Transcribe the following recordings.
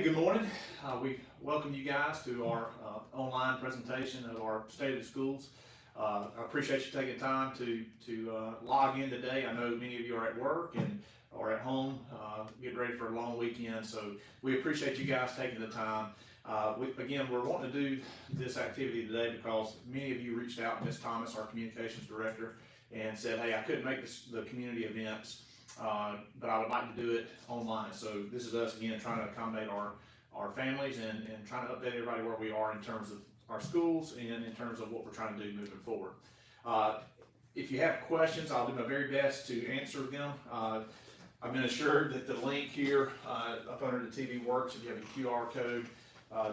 Hey, good morning. We welcome you guys to our online presentation of our State of the Schools. I appreciate you taking time to log in today. I know many of you are at work and or at home getting ready for a long weekend, so we appreciate you guys taking the time. Again, we're wanting to do this activity today because many of you reached out to Ms. Thomas, our communications director, and said, hey, I couldn't make the community events, but I would like to do it online. So this is us again trying to accommodate our families and trying to update everybody where we are in terms of our schools and in terms of what we're trying to do moving forward. If you have questions, I'll do my very best to answer them. I've been assured that the link here up under the TV works. If you have a QR code,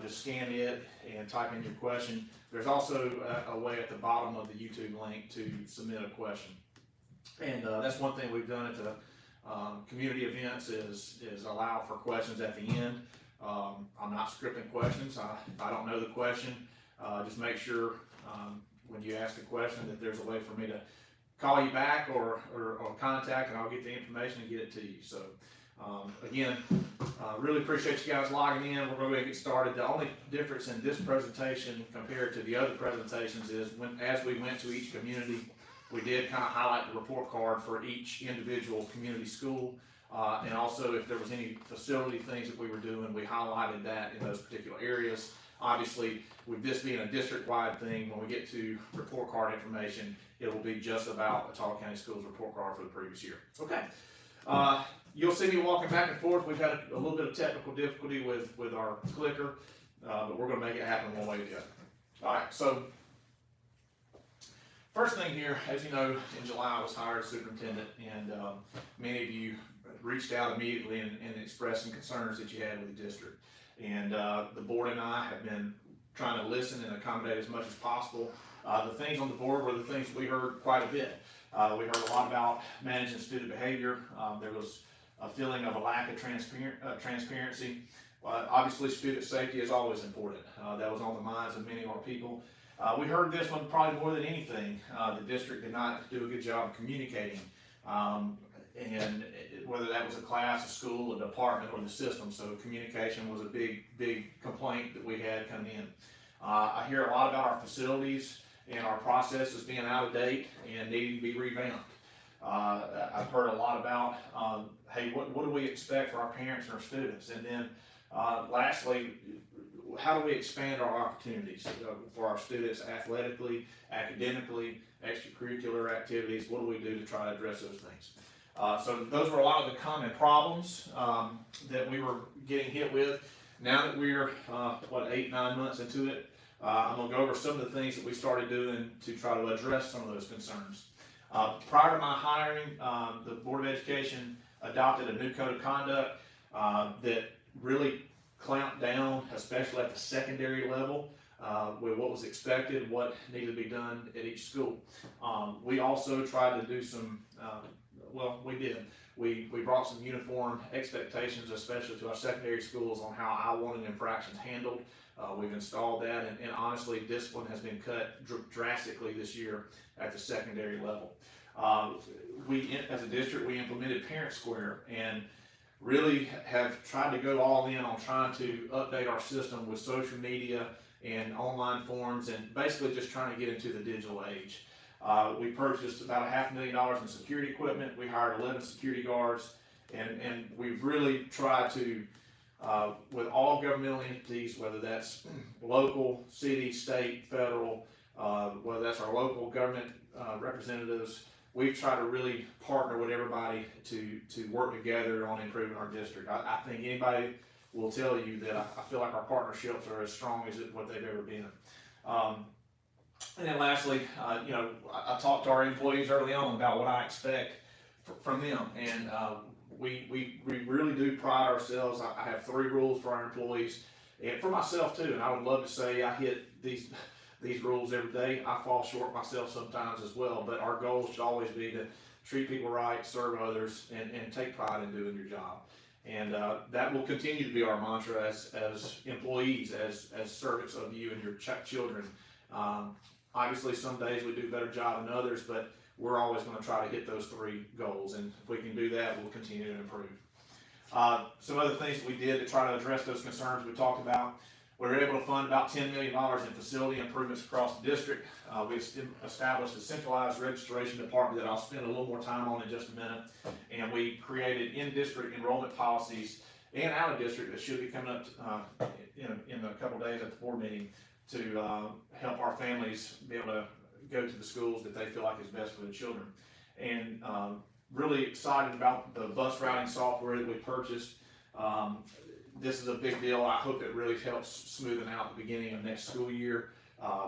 just scan it and type in your question. There's also a way at the bottom of the YouTube link to submit a question. And that's one thing we've done at the community events is allow for questions at the end. I'm not scripting questions. If I don't know the question, just make sure when you ask a question that there's a way for me to call you back or contact, and I'll get the information and get it to you. So again, really appreciate you guys logging in. We're going to get started. The only difference in this presentation compared to the other presentations is as we went to each community, we did kind of highlight the report card for each individual community school, and also if there was any facility things that we were doing, we highlighted that in those particular areas. Obviously, with this being a district-wide thing, when we get to report card information, it will be just about Watauga County Schools report card for the previous year. Okay. You'll see me walking back and forth. We've had a little bit of technical difficulty with our clicker, but we're going to make it happen one way or the other. All right, so first thing here, as you know, in July I was hired as superintendent, and many of you reached out immediately and expressed some concerns that you had with the district. And the board and I have been trying to listen and accommodate as much as possible. The things on the board were the things we heard quite a bit. We heard a lot about managing student behavior. There was a feeling of a lack of transparency. Obviously, student safety is always important. That was on the minds of many of our people. We heard this one probably more than anything. The district did not do a good job of communicating, and whether that was a class, a school, a department, or the system. So communication was a big complaint that we had coming in. I hear a lot about our facilities and our processes being out of date and needing to be revamped. I've heard a lot about, hey, what do we expect for our parents and our students? And then lastly, how do we expand our opportunities for our students athletically, academically, extracurricular activities? What do we do to try to address those things? So those were a lot of the common problems that we were getting hit with. Now that we're, 8-9 months into it, I'm going to go over some of the things that we started doing to try to address some of those concerns. Prior to my hiring, the Board of Education adopted a new code of conduct that really clamped down, especially at the secondary level, with what was expected, what needed to be done at each school. We also tried to do some, we brought some uniform expectations, especially to our secondary schools, on how I wanted infractions handled. We've installed that, and honestly, discipline has been cut drastically this year at the secondary level. As a district, we implemented Parent Square and really have tried to go all in on trying to update our system with social media and online forums, and basically just trying to get into the digital age. We purchased about $500,000 in security equipment. We hired 11 security guards, and we've really tried to, with all governmental entities, whether that's local, city, state, federal, whether that's our local government representatives, we've tried to really partner with everybody to work together on improving our district. I think anybody will tell you that I feel like our partnerships are as strong as what they've ever been. And then lastly, I talked to our employees early on about what I expect from them, and we really do pride ourselves. I have 3 rules for our employees, and for myself too. And I would love to say I hit these rules every day. I fall short myself sometimes as well, but our goal should always be to treat people right, serve others, and take pride in doing your job. And that will continue to be our mantra as employees, as servants of you and your children. Obviously, some days we do a better job than others, but we're always going to try to hit those 3 goals. And if we can do that, we'll continue to improve. Some other things that we did to try to address those concerns we talked about. We were able to fund about $10 million in facility improvements across the district. We established a centralized registration department that I'll spend a little more time on in just a minute. And we created in-district enrollment policies and out-of-district that should be coming up in a couple days at the board meeting to help our families be able to go to the schools that they feel like is best for the children. And really excited about the bus routing software that we purchased. This is a big deal. I hope it really helps smoothen out the beginning of next school year.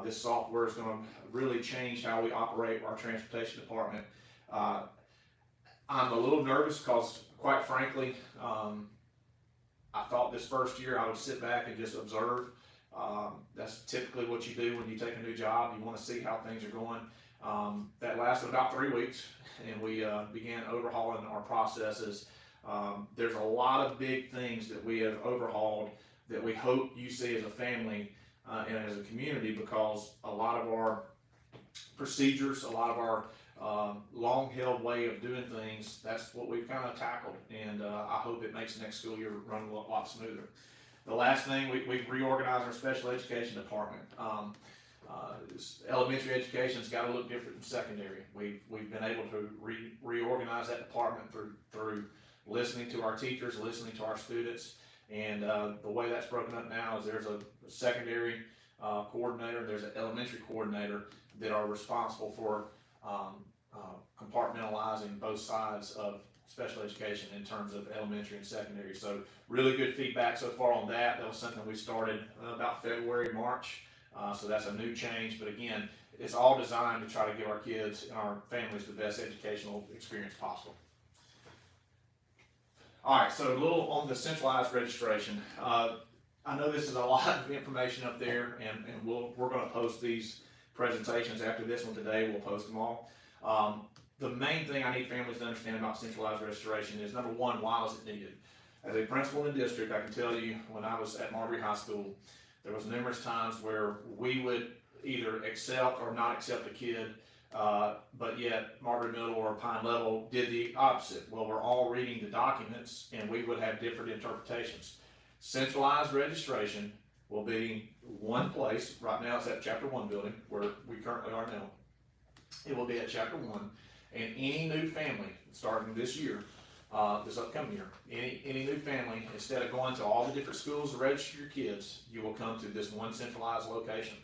This software is going to really change how we operate our transportation department. I'm a little nervous because, quite frankly, I thought this first year I would sit back and just observe. That's typically what you do when you take a new job. You want to see how things are going. That lasted about 3 weeks, and we began overhauling our processes. There's a lot of big things that we have overhauled that we hope you see as a family and as a community, because a lot of our procedures, a lot of our long-held way of doing things, that's what we've kind of tackled, and I hope it makes next school year run a lot smoother. The last thing, we've reorganized our special education department. Elementary education's got to look different than secondary. We've been able to reorganize that department through listening to our teachers, listening to our students, and the way that's broken up now is there's a secondary coordinator, there's an elementary coordinator that are responsible for compartmentalizing both sides of special education in terms of elementary and secondary. So really good feedback so far on that. That was something we started about February, March. So that's a new change, but again, it's all designed to try to give our kids and our families the best educational experience possible. All right, so a little on the centralized registration. I know this is a lot of information up there, and we're going to post these presentations after this one today. We'll post them all. The main thing I need families to understand about centralized registration is, number one, why is it needed? As a principal in the district, I can tell you when I was at Marbury High School, there was numerous times where we would either accept or not accept a kid, but yet Marbury Middle or Pine Level did the opposite. Well, we're all reading the documents and we would have different interpretations. Centralized registration will be one place. Right now it's at Chapter 1 building where we currently are now. It will be at Chapter 1, and any new family starting this year, this upcoming year, any new family, instead of going to all the different schools to register your kids, you will come to this one centralized location.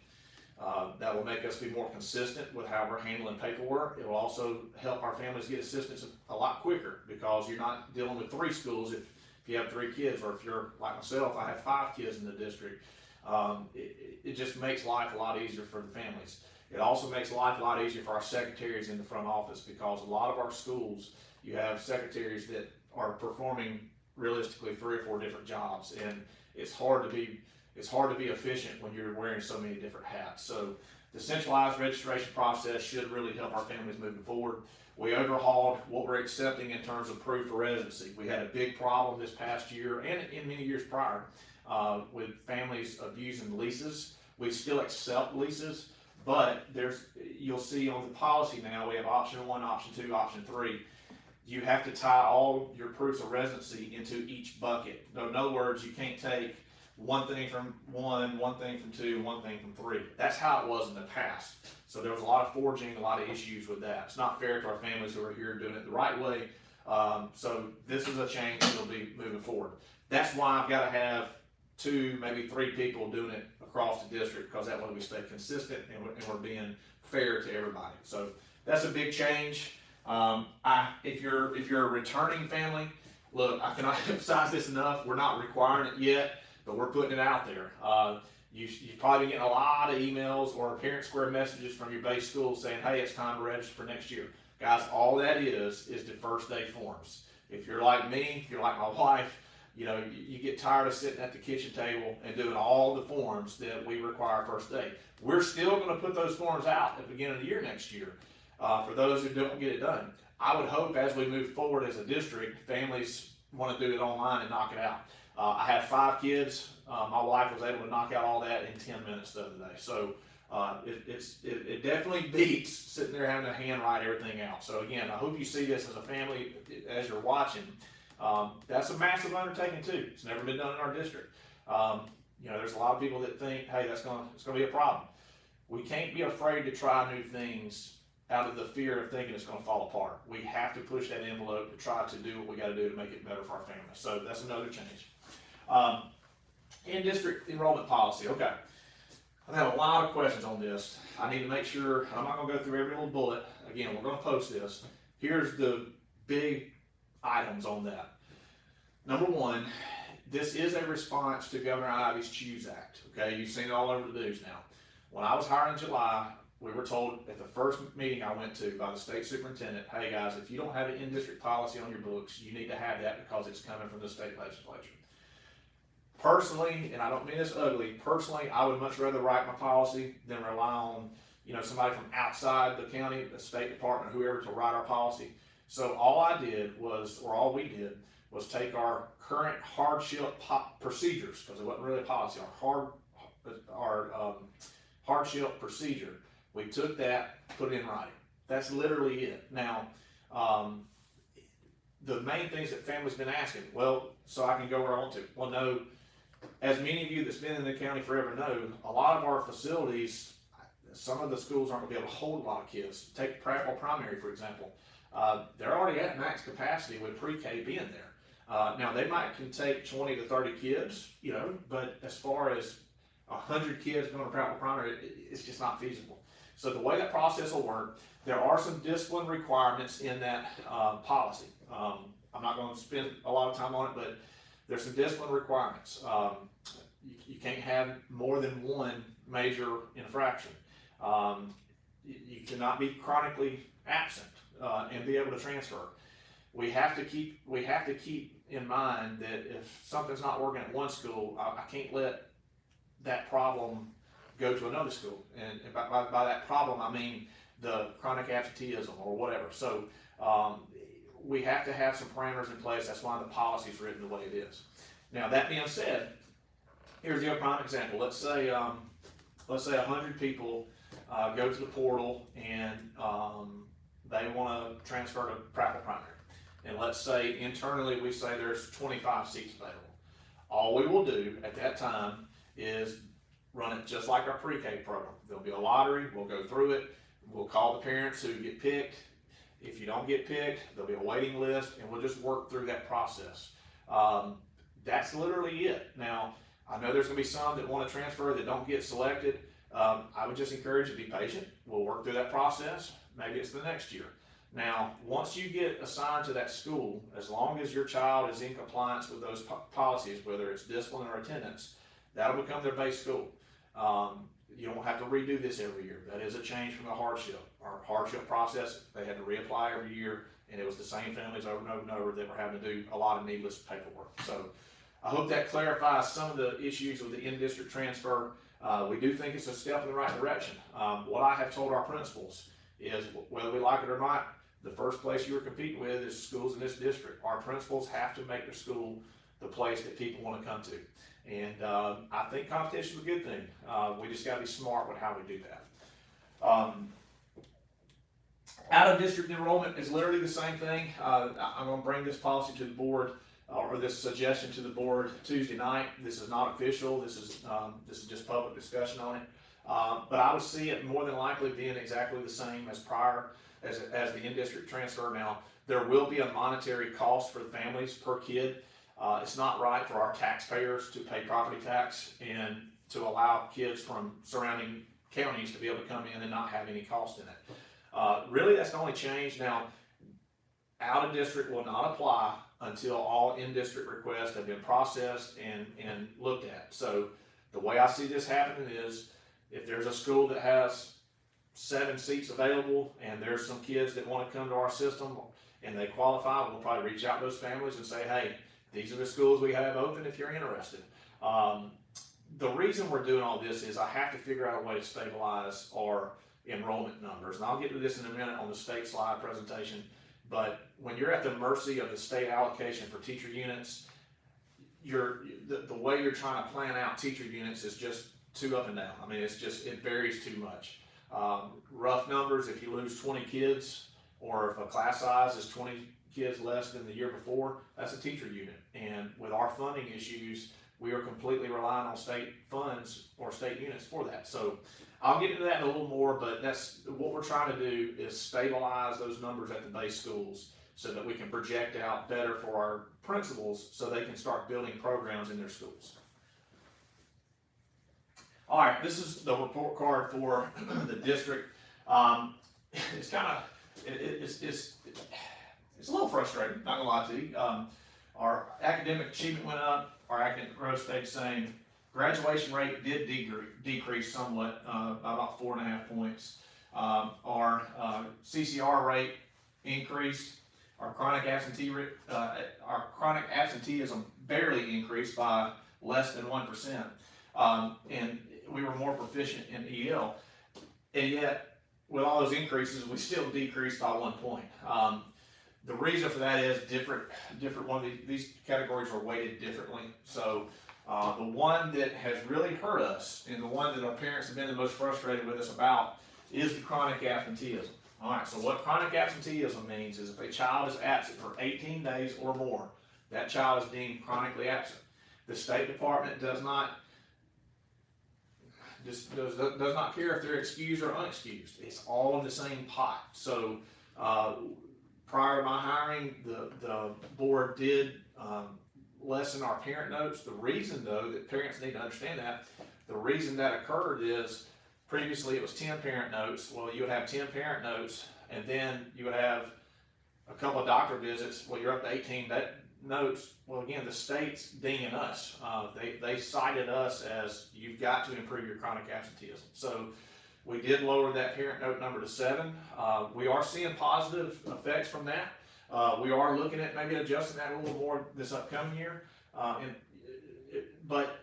That will make us be more consistent with how we're handling paperwork. It will also help our families get assistance a lot quicker, because you're not dealing with 3 schools if you have 3 kids, or if you're like myself, I have 5 kids in the district. It just makes life a lot easier for the families. It also makes life a lot easier for our secretaries in the front office, because a lot of our schools, you have secretaries that are performing realistically 3 or 4 different jobs, and it's hard to be efficient when you're wearing so many different hats. So the centralized registration process should really help our families moving forward. We overhauled what we're accepting in terms of proof of residency. We had a big problem this past year and in many years prior with families abusing leases. We still accept leases, but you'll see on the policy now, we have option 1, option 2, option 3. You have to tie all your proofs of residency into each bucket. In other words, you can't take one thing from 1, one thing from 2, one thing from 3. That's how it was in the past. So there was a lot of forging, a lot of issues with that. It's not fair to our families who are here doing it the right way. So this is a change that will be moving forward. That's why I've got to have 2, maybe 3 people doing it across the district, because that way we stay consistent and we're being fair to everybody. So that's a big change. If you're a returning family, look, I cannot emphasize this enough. We're not requiring it yet, but we're putting it out there. You've probably been getting a lot of emails or Parent Square messages from your base school saying, hey, it's time to register for next year. Guys, all that is the first day forms. If you're like me, if you're like my wife, you get tired of sitting at the kitchen table and doing all the forms that we require first day. We're still going to put those forms out at the beginning of the year next year for those who don't get it done. I would hope as we move forward as a district, families want to do it online and knock it out. I have 5 kids. My wife was able to knock out all that in 10 minutes the other day. So it definitely beats sitting there having to handwrite everything out. So again, I hope you see this as a family as you're watching. That's a massive undertaking too. It's never been done in our district. There's a lot of people that think, hey, it's gonna be a problem. We can't be afraid to try new things out of the fear of thinking it's gonna fall apart. We have to push that envelope to try to do what we gotta do to make it better for our families. So that's another change. In-district enrollment policy, okay. I've had a lot of questions on this. I need to make sure, I'm not gonna go through every little bullet. Again, we're gonna post this. Here's the big items on that. Number one, this is a response to Governor Ivey's CHOOSE Act, okay? You've seen it all over the news now. When I was hired in July, we were told at the first meeting I went to by the state superintendent, hey guys, if you don't have an in-district policy on your books, you need to have that because it's coming from the state legislature. Personally, and I don't mean this ugly, personally, I would much rather write my policy than rely on, somebody from outside the county, the State Department, whoever to write our policy. So all we did was take our current hardship procedures, because it wasn't really a policy, our hardship procedure. We took that, put it in writing. That's literally it. Now, the main things that families been asking, well, so I can go where I want to. Well, no, as many of you that's been in the county forever know, a lot of our facilities, some of the schools aren't gonna be able to hold a lot of kids. Take Prattville Primary, for example. They're already at max capacity with pre-K being there. Now they can take 20 to 30 kids, but as far as 100 kids going to Prattville Primary, it's just not feasible. So the way that process will work, there are some discipline requirements in that policy. I'm not going to spend a lot of time on it, but there's some discipline requirements. You can't have more than one major infraction. You cannot be chronically absent and be able to transfer. We have to keep in mind that if something's not working at one school, I can't let that problem go to another school. And by that problem, I mean the chronic absenteeism or whatever. So we have to have some parameters in place. That's why the policy is written the way it is. Now, that being said, here's the other prime example. Let's say 100 people go to the portal and they want to transfer to Prattville Primary. And let's say internally we say there's 25 seats available. All we will do at that time is run it just like our pre-K program. There'll be a lottery, we'll go through it, we'll call the parents who get picked. If you don't get picked, there'll be a waiting list, and we'll just work through that process. That's literally it. Now, I know there's gonna be some that want to transfer that don't get selected. I would just encourage you to be patient. We'll work through that process. Maybe it's the next year. Now, once you get assigned to that school, as long as your child is in compliance with those policies, whether it's discipline or attendance, that'll become their base school. You don't have to redo this every year. That is a change from the hardship. Our hardship process, they had to reapply every year, and it was the same families over and over and over that were having to do a lot of needless paperwork. So I hope that clarifies some of the issues with the in-district transfer. We do think it's a step in the right direction. What I have told our principals is, whether we like it or not, the first place you are competing with is schools in this district. Our principals have to make their school the place that people want to come to. And I think competition is a good thing. We just got to be smart with how we do that. Out of district enrollment is literally the same thing. I'm going to bring this policy to the board, or this suggestion to the board Tuesday night. This is not official. This is just public discussion on it. But I would see it more than likely being exactly the same as as the in-district transfer. Now, there will be a monetary cost for the families per kid. It's not right for our taxpayers to pay property tax and to allow kids from surrounding counties to be able to come in and not have any cost in it. Really, that's the only change. Now, out of district will not apply until all in-district requests have been processed and looked at. So the way I see this happening is, if there's a school that has 7 seats available and there's some kids that want to come to our system and they qualify, we'll probably reach out to those families and say, hey, these are the schools we have open if you're interested. The reason we're doing all this is I have to figure out a way to stabilize our enrollment numbers. And I'll get to this in a minute on the state slide presentation. But when you're at the mercy of the state allocation for teacher units, the way you're trying to plan out teacher units is just too up and down. I mean, it varies too much. Rough numbers, if you lose 20 kids, or if a class size is 20 kids less than the year before, that's a teacher unit. And with our funding issues, we are completely relying on state funds or state units for that. So I'll get into that in a little more, but that's what we're trying to do, is stabilize those numbers at the base schools so that we can project out better for our principals so they can start building programs in their schools. All right, this is the report card for the district. It's kind of, it's a little frustrating, not gonna lie to you. Our academic achievement went up, our academic growth stayed the same. Graduation rate did decrease somewhat, by about 4.5 points. Our CCR rate increased. Our chronic absenteeism barely increased by less than 1%. And we were more proficient in EL. And yet, with all those increases, we still decreased by 1 point. The reason for that is these categories are weighted differently. So the one that has really hurt us, and the one that our parents have been the most frustrated with us about, is the chronic absenteeism. All right, so what chronic absenteeism means is if a child is absent for 18 days or more, that child is deemed chronically absent. The State Department does not care if they're excused or unexcused. It's all in the same pot. So prior to my hiring, the board did lessen our parent notes. The reason, though, that parents need to understand that, the reason that occurred is previously it was 10 parent notes. Well, you would have 10 parent notes, and then you would have a couple of doctor visits. Well, you're up to 18 notes. Well, again, the state's dinging us. They cited us as, you've got to improve your chronic absenteeism. So we did lower that parent note number to 7. We are seeing positive effects from that. We are looking at maybe adjusting that a little more this upcoming year. But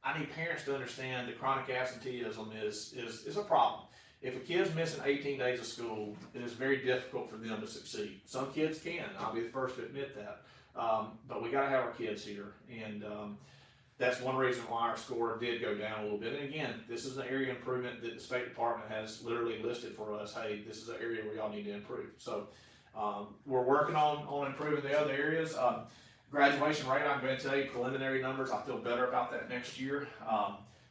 I need parents to understand that chronic absenteeism is a problem. If a kid's missing 18 days of school, it is very difficult for them to succeed. Some kids can, I'll be the first to admit that. But we gotta have our kids here. And that's one reason why our score did go down a little bit. And again, this is an area of improvement that the State Department has literally listed for us. Hey, this is an area where y'all need to improve. So we're working on improving the other areas. Graduation rate, I'm going to tell you preliminary numbers. I feel better about that next year.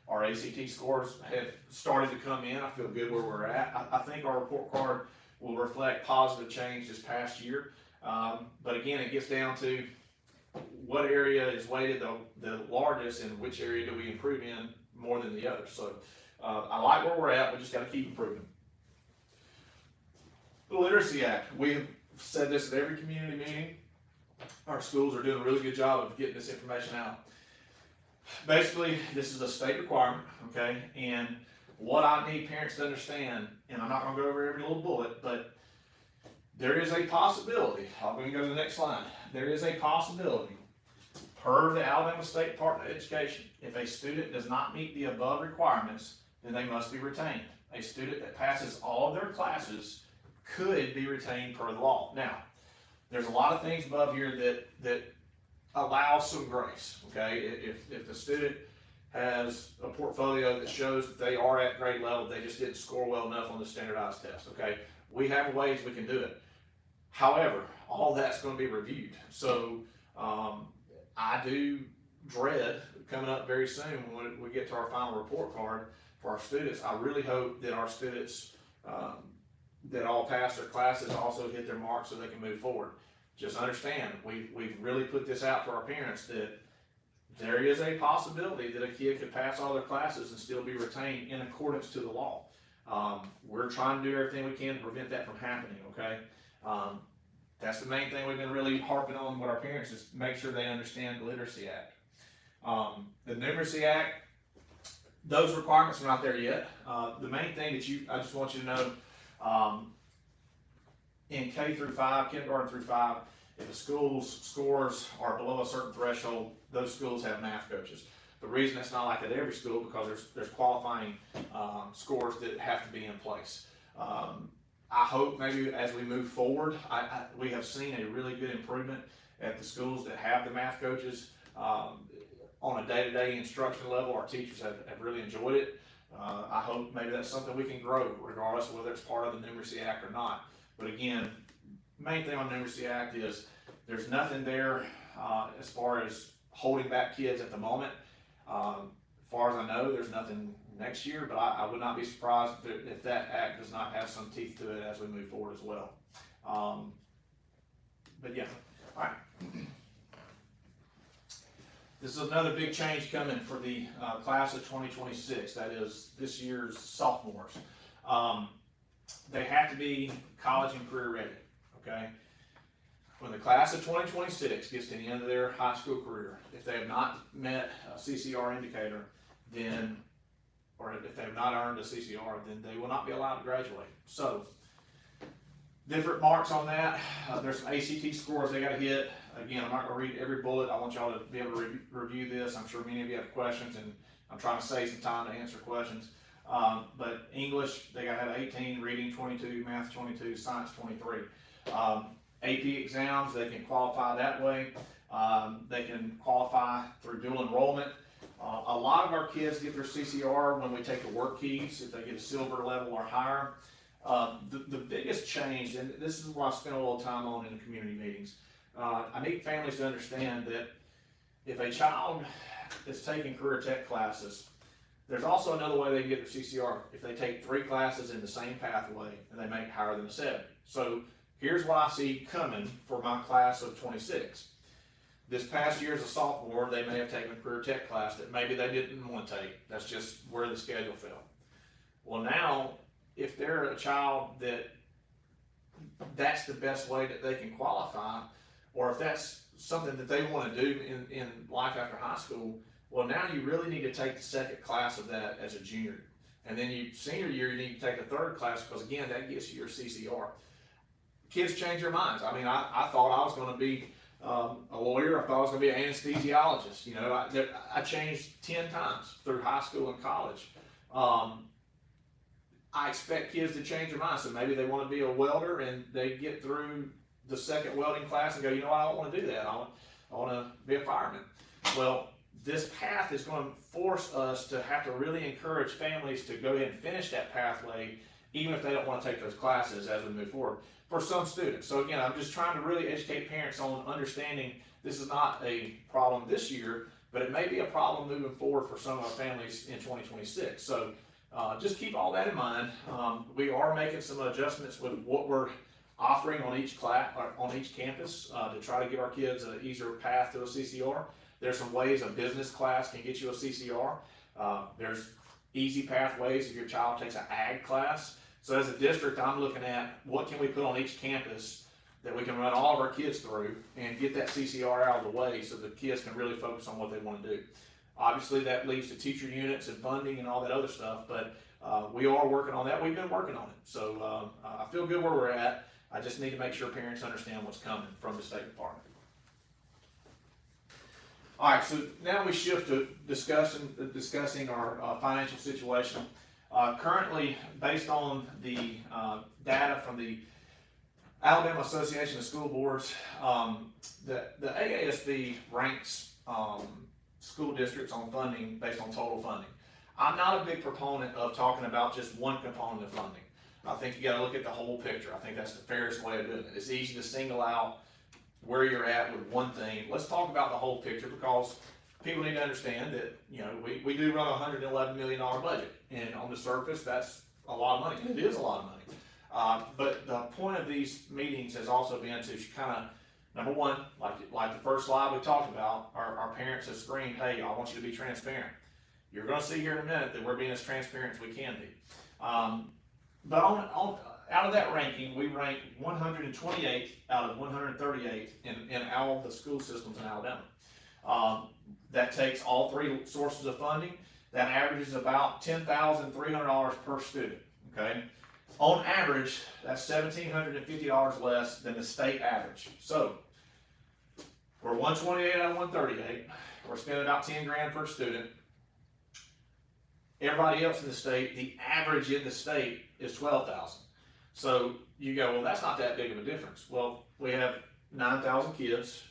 Our ACT scores have started to come in. I feel good where we're at. I think our report card will reflect positive change this past year. But again, it gets down to what area is weighted the largest and which area do we improve in more than the others. So I like where we're at. We just got to keep improving. The Literacy Act. We have said this at every community meeting. Our schools are doing a really good job of getting this information out. Basically, this is a state requirement, okay? And what I need parents to understand, and I'm not going to go over every little bullet, but there is a possibility. I'm going to go to the next slide. There is a possibility, per the Alabama State Department of Education, if a student does not meet the above requirements, then they must be retained. A student that passes all of their classes could be retained per the law. Now, there's a lot of things above here that allow some grace, okay? If the student has a portfolio that shows that they are at grade level, they just didn't score well enough on the standardized test, okay? We have ways we can do it. However, all that's going to be reviewed. So I do dread coming up very soon when we get to our final report card for our students. I really hope that our students that all pass their classes also hit their marks so they can move forward. Just understand, we've really put this out to our parents that there is a possibility that a kid could pass all their classes and still be retained in accordance to the law. We're trying to do everything we can to prevent that from happening, okay? That's the main thing we've been really harping on with our parents, is make sure they understand the Literacy Act. The Numeracy Act, those requirements are not there yet. The main thing that I just want you to know, in K through 5, kindergarten through 5, if a school's scores are below a certain threshold, those schools have math coaches. The reason it's not like that at every school, because there's qualifying scores that have to be in place. I hope maybe as we move forward, we have seen a really good improvement at the schools that have the math coaches. On a day-to-day instruction level, our teachers have really enjoyed it. I hope maybe that's something we can grow, regardless of whether it's part of the Numeracy Act or not. But again, main thing on the Numeracy Act is there's nothing there as far as holding back kids at the moment. As far as I know, there's nothing next year, but I would not be surprised if that act does not have some teeth to it as we move forward as well. But yeah, all right. This is another big change coming for the class of 2026. That is this year's sophomores. They have to be college and career ready, okay? When the class of 2026 gets to the end of their high school career, if they have not met a CCR indicator, then, or if they have not earned a CCR, then they will not be allowed to graduate. So, different marks on that. There's some ACT scores they got to hit. Again, I'm not going to read every bullet. I want y'all to be able to review this. I'm sure many of you have questions, and I'm trying to save some time to answer questions. But English, they got to have 18, reading 22, math 22, science 23. AP exams, they can qualify that way. They can qualify through dual enrollment. A lot of our kids get their CCR when we take the work keys, if they get a silver level or higher. The biggest change, and this is what I spent a little time on in the community meetings, I need families to understand that if a child is taking career tech classes, there's also another way they can get their CCR if they take 3 classes in the same pathway and they make higher than a 70. So here's what I see coming for my class of 26. This past year as a sophomore, they may have taken a career tech class that maybe they didn't want to take. That's just where the schedule fell. Well, now, if they're a child that's the best way that they can qualify, or if that's something that they want to do in life after high school, well, now you really need to take the second class of that as a junior. And then senior year, you need to take a third class because, again, that gets you your CCR. Kids change their minds. I mean, I thought I was going to be a lawyer. I thought I was going to be an anesthesiologist. You know, I changed 10 times through high school and college. I expect kids to change their minds. So maybe they want to be a welder and they get through the second welding class and go, you know what, I don't want to do that. I want to be a fireman. Well, this path is going to force us to have to really encourage families to go ahead and finish that pathway, even if they don't want to take those classes as we move forward for some students. So again, I'm just trying to really educate parents on understanding this is not a problem this year, but it may be a problem moving forward for some of our families in 2026. So just keep all that in mind. We are making some adjustments with what we're offering on each class, on each campus, to try to give our kids an easier path to a CCR. There's some ways a business class can get you a CCR. There's easy pathways if your child takes an ag class. So as a district, I'm looking at what can we put on each campus that we can run all of our kids through and get that CCR out of the way so the kids can really focus on what they want to do. Obviously, that leads to teacher units and funding and all that other stuff, but we are working on that. We've been working on it. So I feel good where we're at. I just need to make sure parents understand what's coming from the State Department. All right, so now we shift to discussing our financial situation. Currently, based on the data from the Alabama Association of School Boards, the AASB ranks school districts on funding based on total funding. I'm not a big proponent of talking about just one component of funding. I think you got to look at the whole picture. I think that's the fairest way of doing it. It's easy to single out where you're at with one thing. Let's talk about the whole picture because people need to understand that, you know, we do run a $111 million budget, and on the surface, that's a lot of money. It is a lot of money. But the point of these meetings has also been to kind of, number one, like the first slide we talked about, our parents have screamed, hey, I want you to be transparent. You're going to see here in a minute that we're being as transparent as we can be. But out of that ranking, we rank 128th out of 138 in all of the school systems in Alabama. That takes all 3 sources of funding. That averages about $10,300 per student, okay? On average, that's $1,750 less than the state average. So, we're 128 out of 138. We're spending about 10 grand per student. Everybody else in the state, the average in the state is 12,000. So you go, well, that's not that big of a difference. Well, we have 9,000 kids,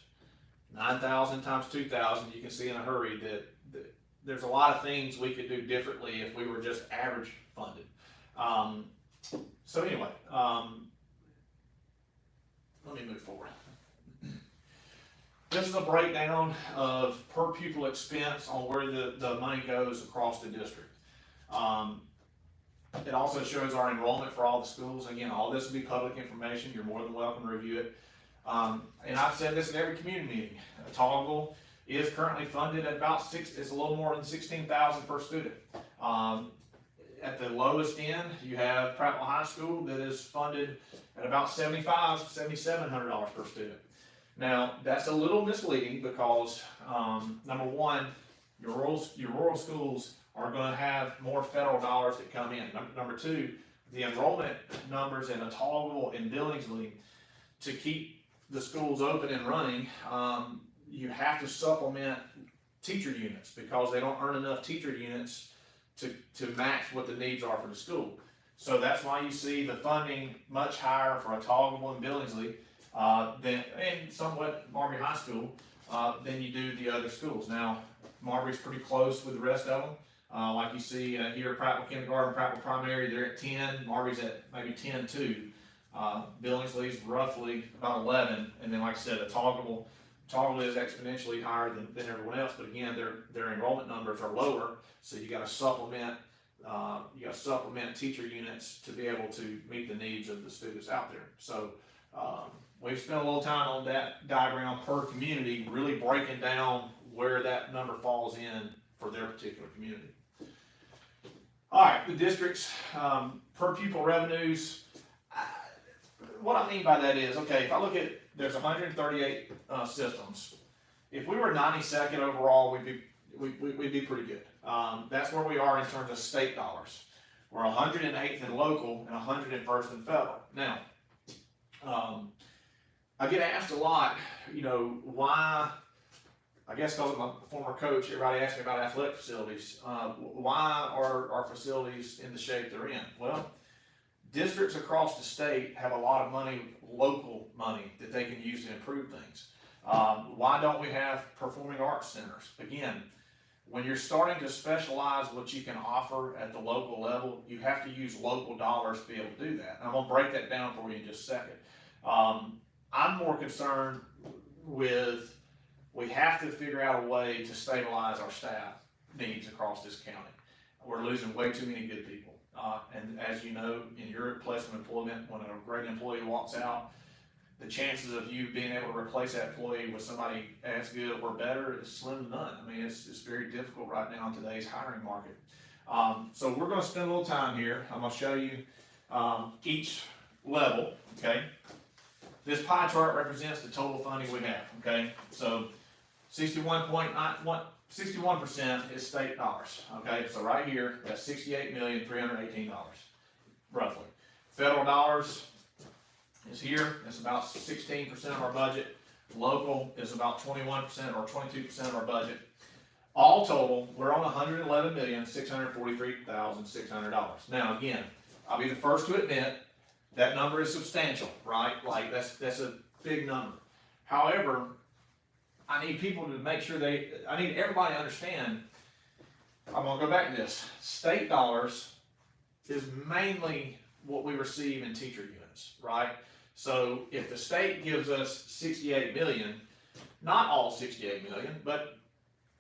9,000 times 2,000. You can see in a hurry that there's a lot of things we could do differently if we were just average funded. So anyway, let me move forward. This is a breakdown of per pupil expense on where the money goes across the district. It also shows our enrollment for all the schools. Again, all this will be public information. You're more than welcome to review it. And I've said this in every community meeting. Toggle is currently funded at about it's a little more than 16,000 per student. At the lowest end, you have Prattville High School that is funded at about $7,700 per student. Now, that's a little misleading because, number one, your rural schools are going to have more federal dollars that come in. Number two, the enrollment numbers in Otagoville and Billingsley, to keep the schools open and running, you have to supplement teacher units because they don't earn enough teacher units to match what the needs are for the school. So that's why you see the funding much higher for Otagoville and Billingsley and somewhat Marbury High School than you do the other schools. Now, Marbury's pretty close with the rest of them. Like you see here, Prattville Kindergarten, Prattville Primary, they're at 10. Marbury's at maybe 10-2. Billingsley's roughly about 11. And then, like I said, Otagoville is exponentially higher than everyone else. But again, their enrollment numbers are lower, so you got to supplement. You got to supplement teacher units to be able to meet the needs of the students out there. So we've spent a little time on that diagram per community, really breaking down where that number falls in for their particular community. All right, the district's per pupil revenues. What I mean by that is, okay, if I look at, there's 138 systems. If we were 92nd overall, we'd be pretty good. That's where we are in terms of state dollars. We're 108th in local and 101st in federal. Now, I get asked a lot, why, I guess because I'm a former coach, everybody asks me about athletic facilities. Why are our facilities in the shape they're in? Well, districts across the state have a lot of money, local money, that they can use to improve things. Why don't we have performing arts centers? Again, when you're starting to specialize what you can offer at the local level, you have to use local dollars to be able to do that. And I'm going to break that down for you in just a second. I'm more concerned with, we have to figure out a way to stabilize our staff needs across this county. We're losing way too many good people. And as you know, in your place of employment, when a great employee walks out, the chances of you being able to replace that employee with somebody as good or better is slim to none. I mean, it's very difficult right now in today's hiring market. So we're going to spend a little time here. I'm going to show you each level, okay? This pie chart represents the total funding we have, okay? So 61% is state dollars, okay? So right here, that's $68,318, roughly. Federal dollars is here. It's about 16% of our budget. Local is about 21% or 22% of our budget. All total, we're on $111,643,600. Now again, I'll be the first to admit that number is substantial, right? Like that's a big number. However, I need people to make sure I need everybody to understand, I'm gonna go back to this. State dollars is mainly what we receive in teacher units, right? So if the state gives us 68 million, not all 68 million, but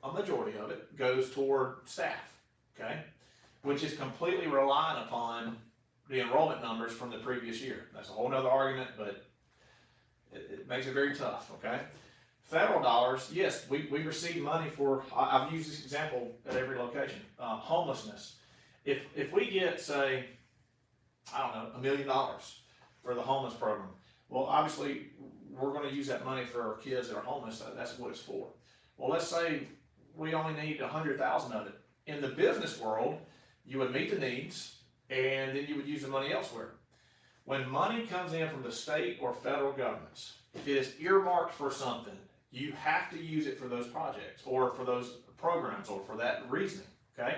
a majority of it goes toward staff, okay? Which is completely reliant upon the enrollment numbers from the previous year. That's a whole nother argument, but it makes it very tough, okay? Federal dollars, yes, we receive money for, I've used this example at every location, homelessness. If we get, say, I don't know, $1 million for the homeless program, well, obviously, we're going to use that money for our kids that are homeless. That's what it's for. Well, let's say we only need 100,000 of it. In the business world, you would meet the needs, and then you would use the money elsewhere. When money comes in from the state or federal governments, if it is earmarked for something, you have to use it for those projects or for those programs or for that reasoning, okay?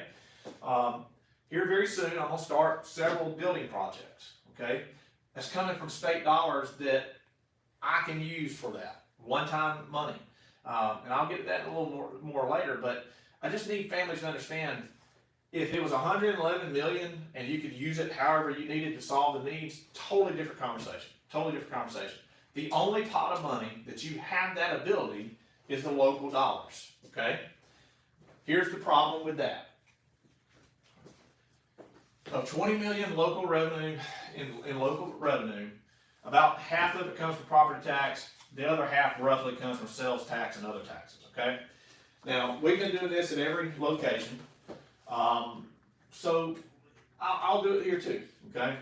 Here very soon, I'm going to start several building projects, okay? That's coming from state dollars that I can use for that, one-time money. And I'll get to that in a little more later, but I just need families to understand, if it was 111 million and you could use it however you needed to solve the needs, totally different conversation, totally different conversation. The only pot of money that you have that ability is the local dollars, okay? Here's the problem with that. Of 20 million local revenue, in local revenue, about half of it comes from property tax, the other half roughly comes from sales tax and other taxes, okay? Now, we've been doing this at every location, so I'll do it here too, okay?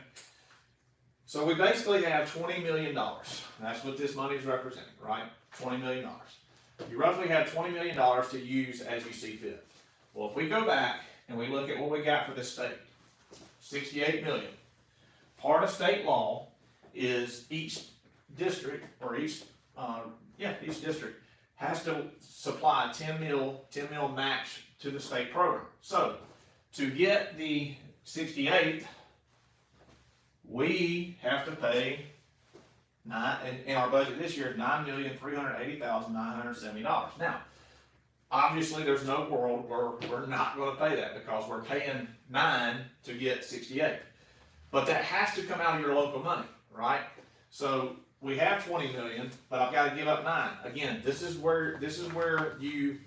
So we basically have $20 million. That's what this money is representing, right? $20 million. You roughly have $20 million to use as you see fit. Well, if we go back and we look at what we got for this state, 68 million. Part of state law is each district or each district has to supply 10 mil match to the state program. So to get the 68, we have to pay in our budget this year $9,380,970. Now, obviously, there's no world where we're not going to pay that because we're paying 9 to get 68. But that has to come out of your local money, right? So we have 20 million, but I've got to give up 9. Again, this is where you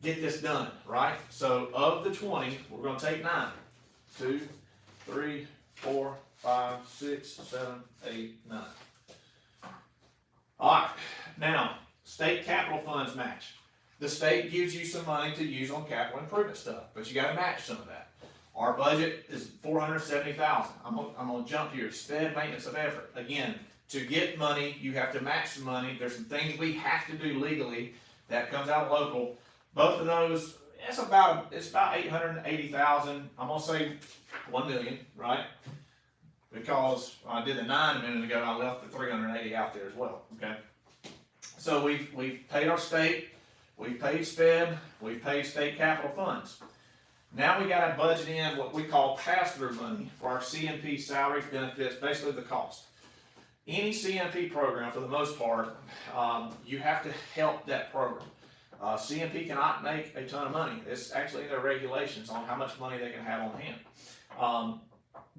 get this done, right? So of the 20, we're going to take 9. 2, 3, 4, 5, 6, 7, 8, 9. All right. Now, state capital funds match. The state gives you some money to use on capital improvement stuff, but you got to match some of that. Our budget is $470,000. I'm gonna jump here. Sped maintenance of effort. Again, to get money, you have to match some money. There's some things we have to do legally that comes out of local. Both of those, it's about $880,000. I'm gonna say 1 million, right? Because I did the 9 a minute ago, I left the 380 out there as well. Okay. So we've paid our state. We've paid SPED, we've paid state capital funds. Now we got to budget in what we call pass-through money for our CNP salaries, benefits, basically the cost. Any CNP program, for the most part, you have to help that program. CNP cannot make a ton of money. It's actually in their regulations on how much money they can have on hand.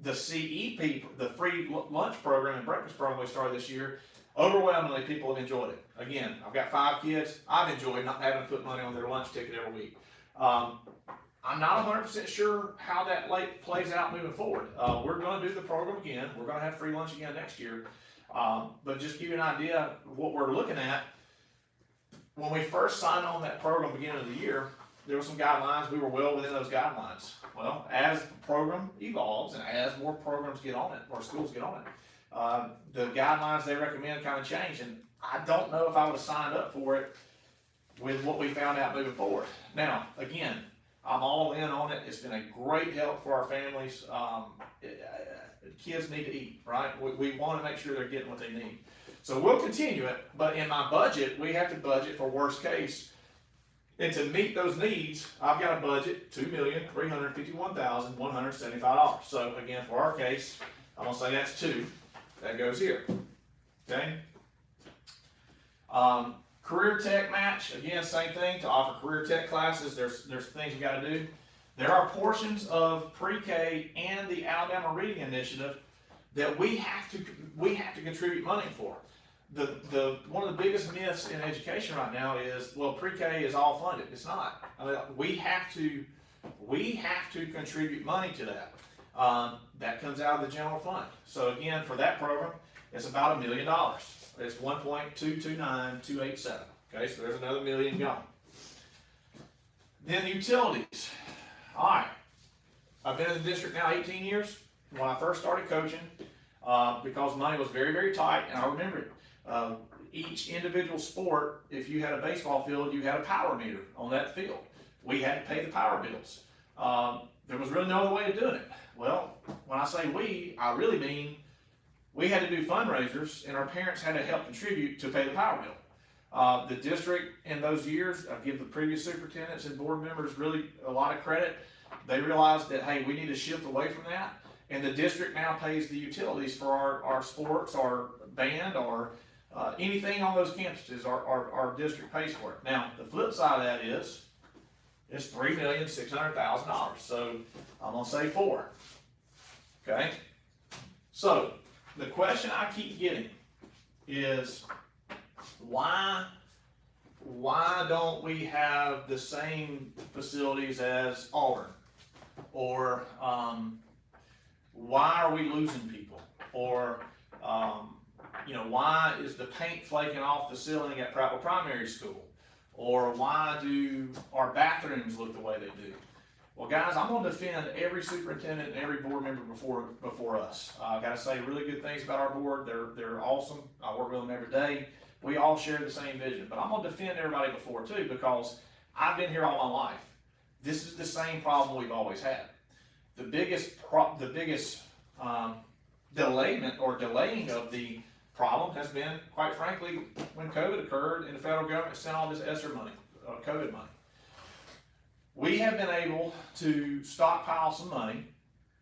The CEP, the free lunch program and breakfast program we started this year, overwhelmingly, people have enjoyed it. Again, I've got 5 kids. I've enjoyed not having to put money on their lunch ticket every week. I'm not 100% sure how that plays out moving forward. We're going to do the program again. We're going to have free lunch again next year. But just to give you an idea of what we're looking at, when we first signed on that program beginning of the year, there were some guidelines. We were well within those guidelines. Well, as the program evolves and as more programs get on it, or schools get on it, the guidelines they recommend kind of change, and I don't know if I would have signed up for it with what we found out moving forward. Now, again, I'm all in on it. It's been a great help for our families. Kids need to eat, right? We want to make sure they're getting what they need. So we'll continue it, but in my budget, we have to budget for worst case. And to meet those needs, I've got a budget $2,351,175. So again, for our case, I'm gonna say that's 2. That goes here. Okay. Career Tech match, again, same thing. To offer career tech classes, there's things you got to do. There are portions of pre-K and the Alabama Reading Initiative that we have to contribute money for. One of the biggest myths in education right now is, well, pre-K is all funded. It's not. I mean, we have to contribute money to that. That comes out of the general fund. So again, for that program, it's about $1 million. It's 1.229287. Okay, so there's another $1 million gone. Then utilities. All right, I've been in the district now 18 years. When I first started coaching, because money was very, very tight, and I remember it. Each individual sport, if you had a baseball field, you had a power meter on that field. We had to pay the power bills. There was really no other way of doing it. Well, when I say we, I really mean we had to do fundraisers, and our parents had to help contribute to pay the power bill. The district in those years, I give the previous superintendents and board members really a lot of credit. They realized that, hey, we need to shift away from that, and the district now pays the utilities for our sports, our band, or anything on those campuses. Our district pays for it. Now, the flip side of that is it's $3,600,000. So I'm gonna say 4. Okay. So the question I keep getting is why don't we have the same facilities as Auburn? Or why are we losing people? Or why is the paint flaking off the ceiling at Prattville Primary School? Or why do our bathrooms look the way they do? Well, guys, I'm going to defend every superintendent and every board member before us. I got to say really good things about our board. They're awesome. I work with them every day. We all share the same vision. But I'm going to defend everybody before too, because I've been here all my life. This is the same problem we've always had. The biggest delayment or delaying of the problem has been, quite frankly, when COVID occurred and the federal government sent all this ESSER money, COVID money. We have been able to stockpile some money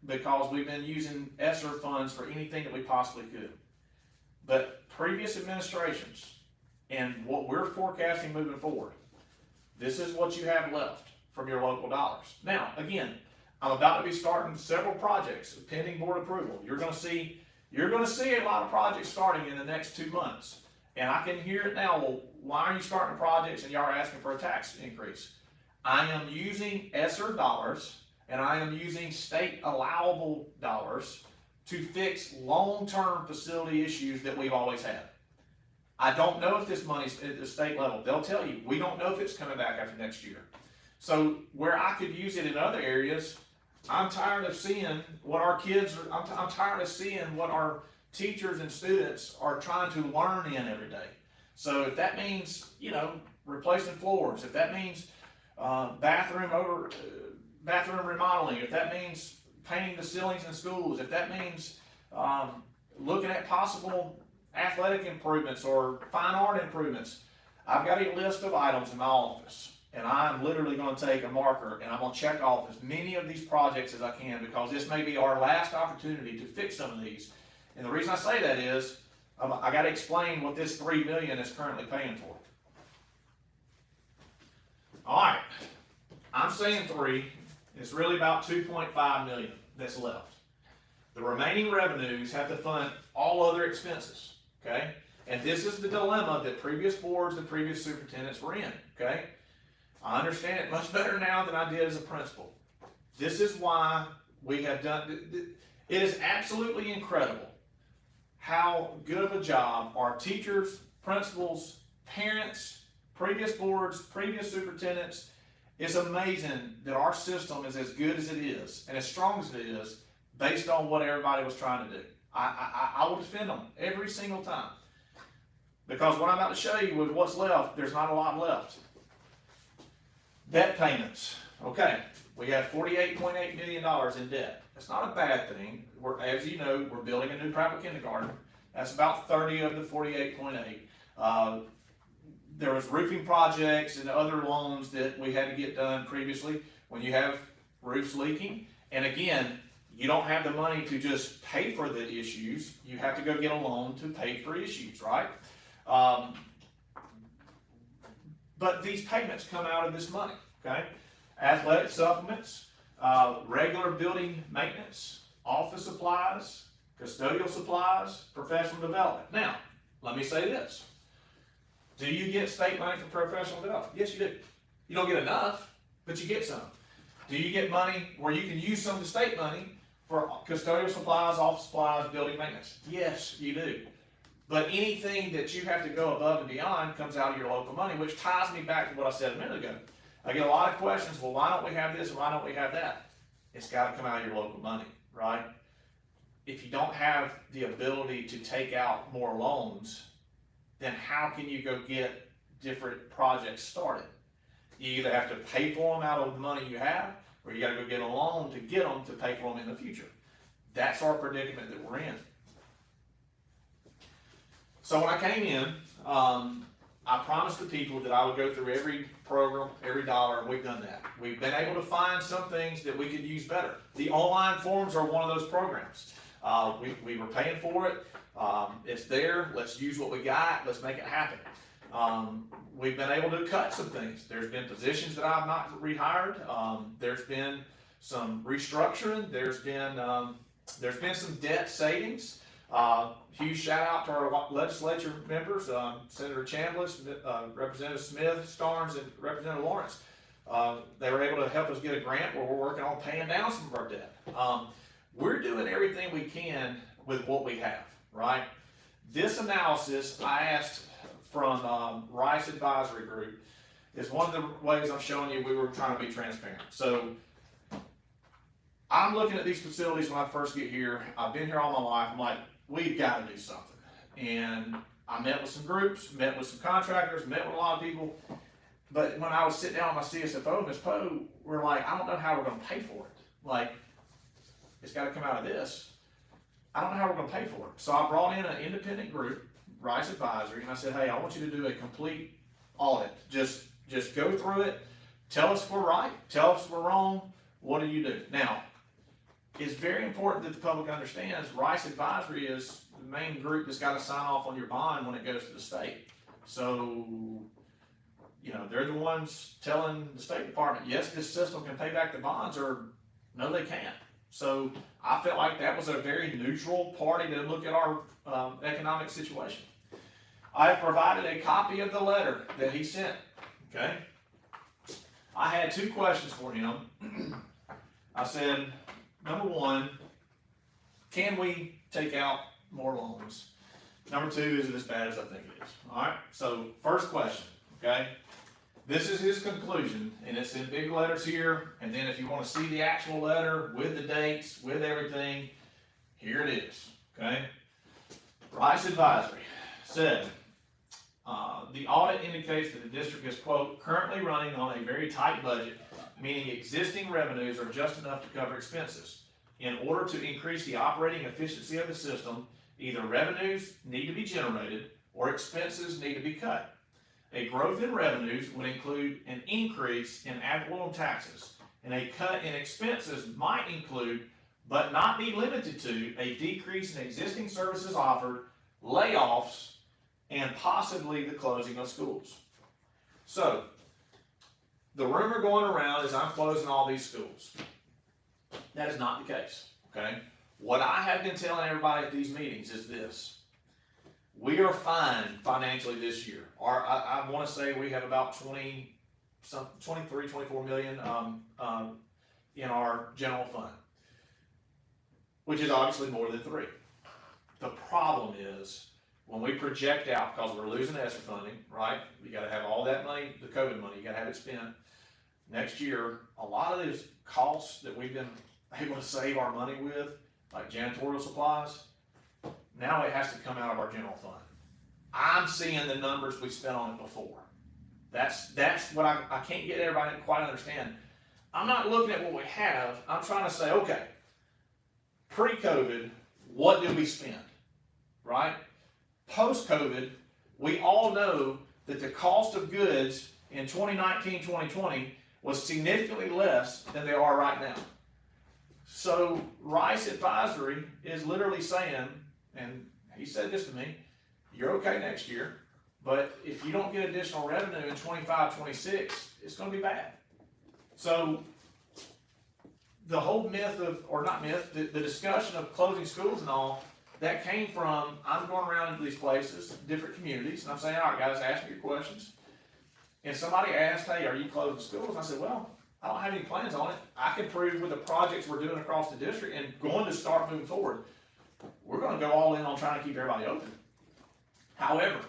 because we've been using ESSER funds for anything that we possibly could. But previous administrations and what we're forecasting moving forward, this is what you have left from your local dollars. Now, again, I'm about to be starting several projects pending board approval. You're going to see a lot of projects starting in the next 2 months. And I can hear it now. Well, why are you starting projects and y'all are asking for a tax increase? I am using ESSER dollars and I am using state allowable dollars to fix long-term facility issues that we've always had. I don't know if this money's at the state level. They'll tell you, we don't know if it's coming back after next year. So where I could use it in other areas, I'm tired of seeing what our kids are, I'm tired of seeing what our teachers and students are trying to learn in every day. So if that means, replacing floors, if that means bathroom remodeling, if that means painting the ceilings in schools, if that means looking at possible athletic improvements or fine art improvements, I've got a list of items in my office. And I'm literally going to take a marker and I'm going to check off as many of these projects as I can, because this may be our last opportunity to fix some of these. And the reason I say that is I got to explain what this $3 million is currently paying for. All right, I'm saying 3. It's really about $2.5 million that's left. The remaining revenues have to fund all other expenses. Okay, and this is the dilemma that previous boards and previous superintendents were in. Okay. I understand it much better now than I did as a principal. This is why we have done, it is absolutely incredible how good of a job our teachers, principals, parents, previous boards, previous superintendents. It's amazing that our system is as good as it is and as strong as it is based on what everybody was trying to do. I will defend them every single time, because what I'm about to show you with what's left, there's not a lot left. Debt payments. Okay, we have $48.8 million in debt. That's not a bad thing. As you know, we're building a new private kindergarten. That's about 30 of the 48.8. There was roofing projects and other loans that we had to get done previously when you have roofs leaking. And again, you don't have the money to just pay for the issues. You have to go get a loan to pay for issues, right? But these payments come out of this money, okay? Athletic supplements, regular building maintenance, office supplies, custodial supplies, professional development. Now, let me say this. Do you get state money for professional development? Yes, you do. You don't get enough, but you get some. Do you get money where you can use some of the state money for custodial supplies, office supplies, building maintenance? Yes, you do. But anything that you have to go above and beyond comes out of your local money, which ties me back to what I said a minute ago. I get a lot of questions, well, why don't we have this and why don't we have that? It's got to come out of your local money, right? If you don't have the ability to take out more loans, then how can you go get different projects started? You either have to pay for them out of the money you have, or you got to go get a loan to get them to pay for them in the future. That's our predicament that we're in. So when I came in, I promised the people that I would go through every program, every dollar, and we've done that. We've been able to find some things that we could use better. The online forms are one of those programs. We were paying for it. It's there. Let's use what we got. Let's make it happen. We've been able to cut some things. There's been positions that I've not rehired. There's been some restructuring. There's been some debt savings. Huge shout out to our legislature members, Senator Chambliss, Representative Smith, Starnes, and Representative Lawrence. They were able to help us get a grant where we're working on paying down some of our debt. We're doing everything we can with what we have, right? This analysis I asked from Rice Advisory Group is one of the ways I'm showing you we were trying to be transparent. So I'm looking at these facilities when I first get here. I've been here all my life. I'm like, we've got to do something. And I met with some groups, met with some contractors, met with a lot of people. But when I was sitting down with my CSFO, Ms. Poe, we're like, I don't know how we're going to pay for it. Like, it's got to come out of this. I don't know how we're going to pay for it. So I brought in an independent group, Rice Advisory, and I said, hey, I want you to do a complete audit. Just go through it. Tell us if we're right. Tell us if we're wrong. What do you do? Now, it's very important that the public understands Rice Advisory is the main group that's got to sign off on your bond when it goes to the state. So, you know, they're the ones telling the State Department, yes, this system can pay back the bonds, or no, they can't. So I felt like that was a very neutral party to look at our economic situation. I have provided a copy of the letter that he sent, okay? I had two questions for him. I said, number one, can we take out more loans? Number two, is it as bad as I think it is? All right, so first question, okay? This is his conclusion, and it's in big letters here, and then if you want to see the actual letter with the dates, with everything, here it is, okay? Rice Advisory said, the audit indicates that the district is, quote, currently running on a very tight budget, meaning existing revenues are just enough to cover expenses. In order to increase the operating efficiency of the system, either revenues need to be generated or expenses need to be cut. A growth in revenues would include an increase in ad valorem taxes, and a cut in expenses might include, but not be limited to, a decrease in existing services offered, layoffs, and possibly the closing of schools. So, the rumor going around is I'm closing all these schools. That is not the case, okay? What I have been telling everybody at these meetings is this. We are fine financially this year. I want to say we have about 23, 24 million in our general fund, which is obviously more than 3. The problem is when we project out, because we're losing ESSER funding, right? We got to have all that money, the COVID money, you got to have it spent next year. A lot of these costs that we've been able to save our money with, like janitorial supplies, now it has to come out of our general fund. I'm seeing the numbers we spent on it before. That's what I can't get everybody to quite understand. I'm not looking at what we have. I'm trying to say, okay, pre-COVID, what did we spend, right? Post-COVID, we all know that the cost of goods in 2019, 2020 was significantly less than they are right now. So Rice Advisory is literally saying, and he said this to me, you're okay next year, but if you don't get additional revenue in 25, 26, it's going to be bad. So the whole myth of, or not myth, the discussion of closing schools and all, that came from, I'm going around into these places, different communities, and I'm saying, all right guys, ask me your questions. And somebody asked, hey, are you closing schools? And I said, well, I don't have any plans on it. I can prove with the projects we're doing across the district and going to start moving forward, we're going to go all in on trying to keep everybody open. However,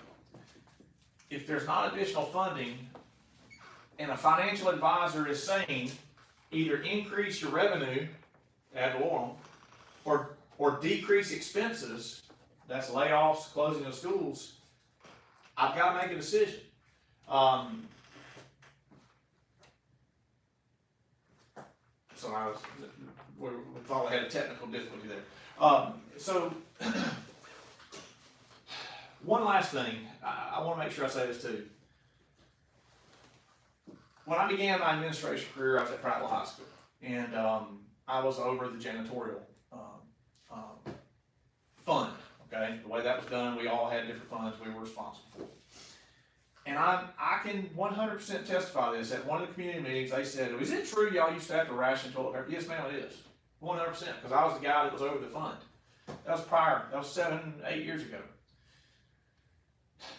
if there's not additional funding and a financial advisor is saying either increase your revenue, ad valorem, or decrease expenses, that's layoffs, closing of schools, I've got to make a decision. So we thought we had a technical difficulty there. So one last thing, I want to make sure I say this too. When I began my administration career, I was at Prattville High School, and I was over the janitorial fund. Okay, the way that was done, we all had different funds we were responsible for. And I can 100% testify this. At one of the community meetings, they said, is it true y'all used to have to ration toilet paper? Yes, ma'am, it is. 100%, because I was the guy that was over the fund. That was 7, 8 years ago.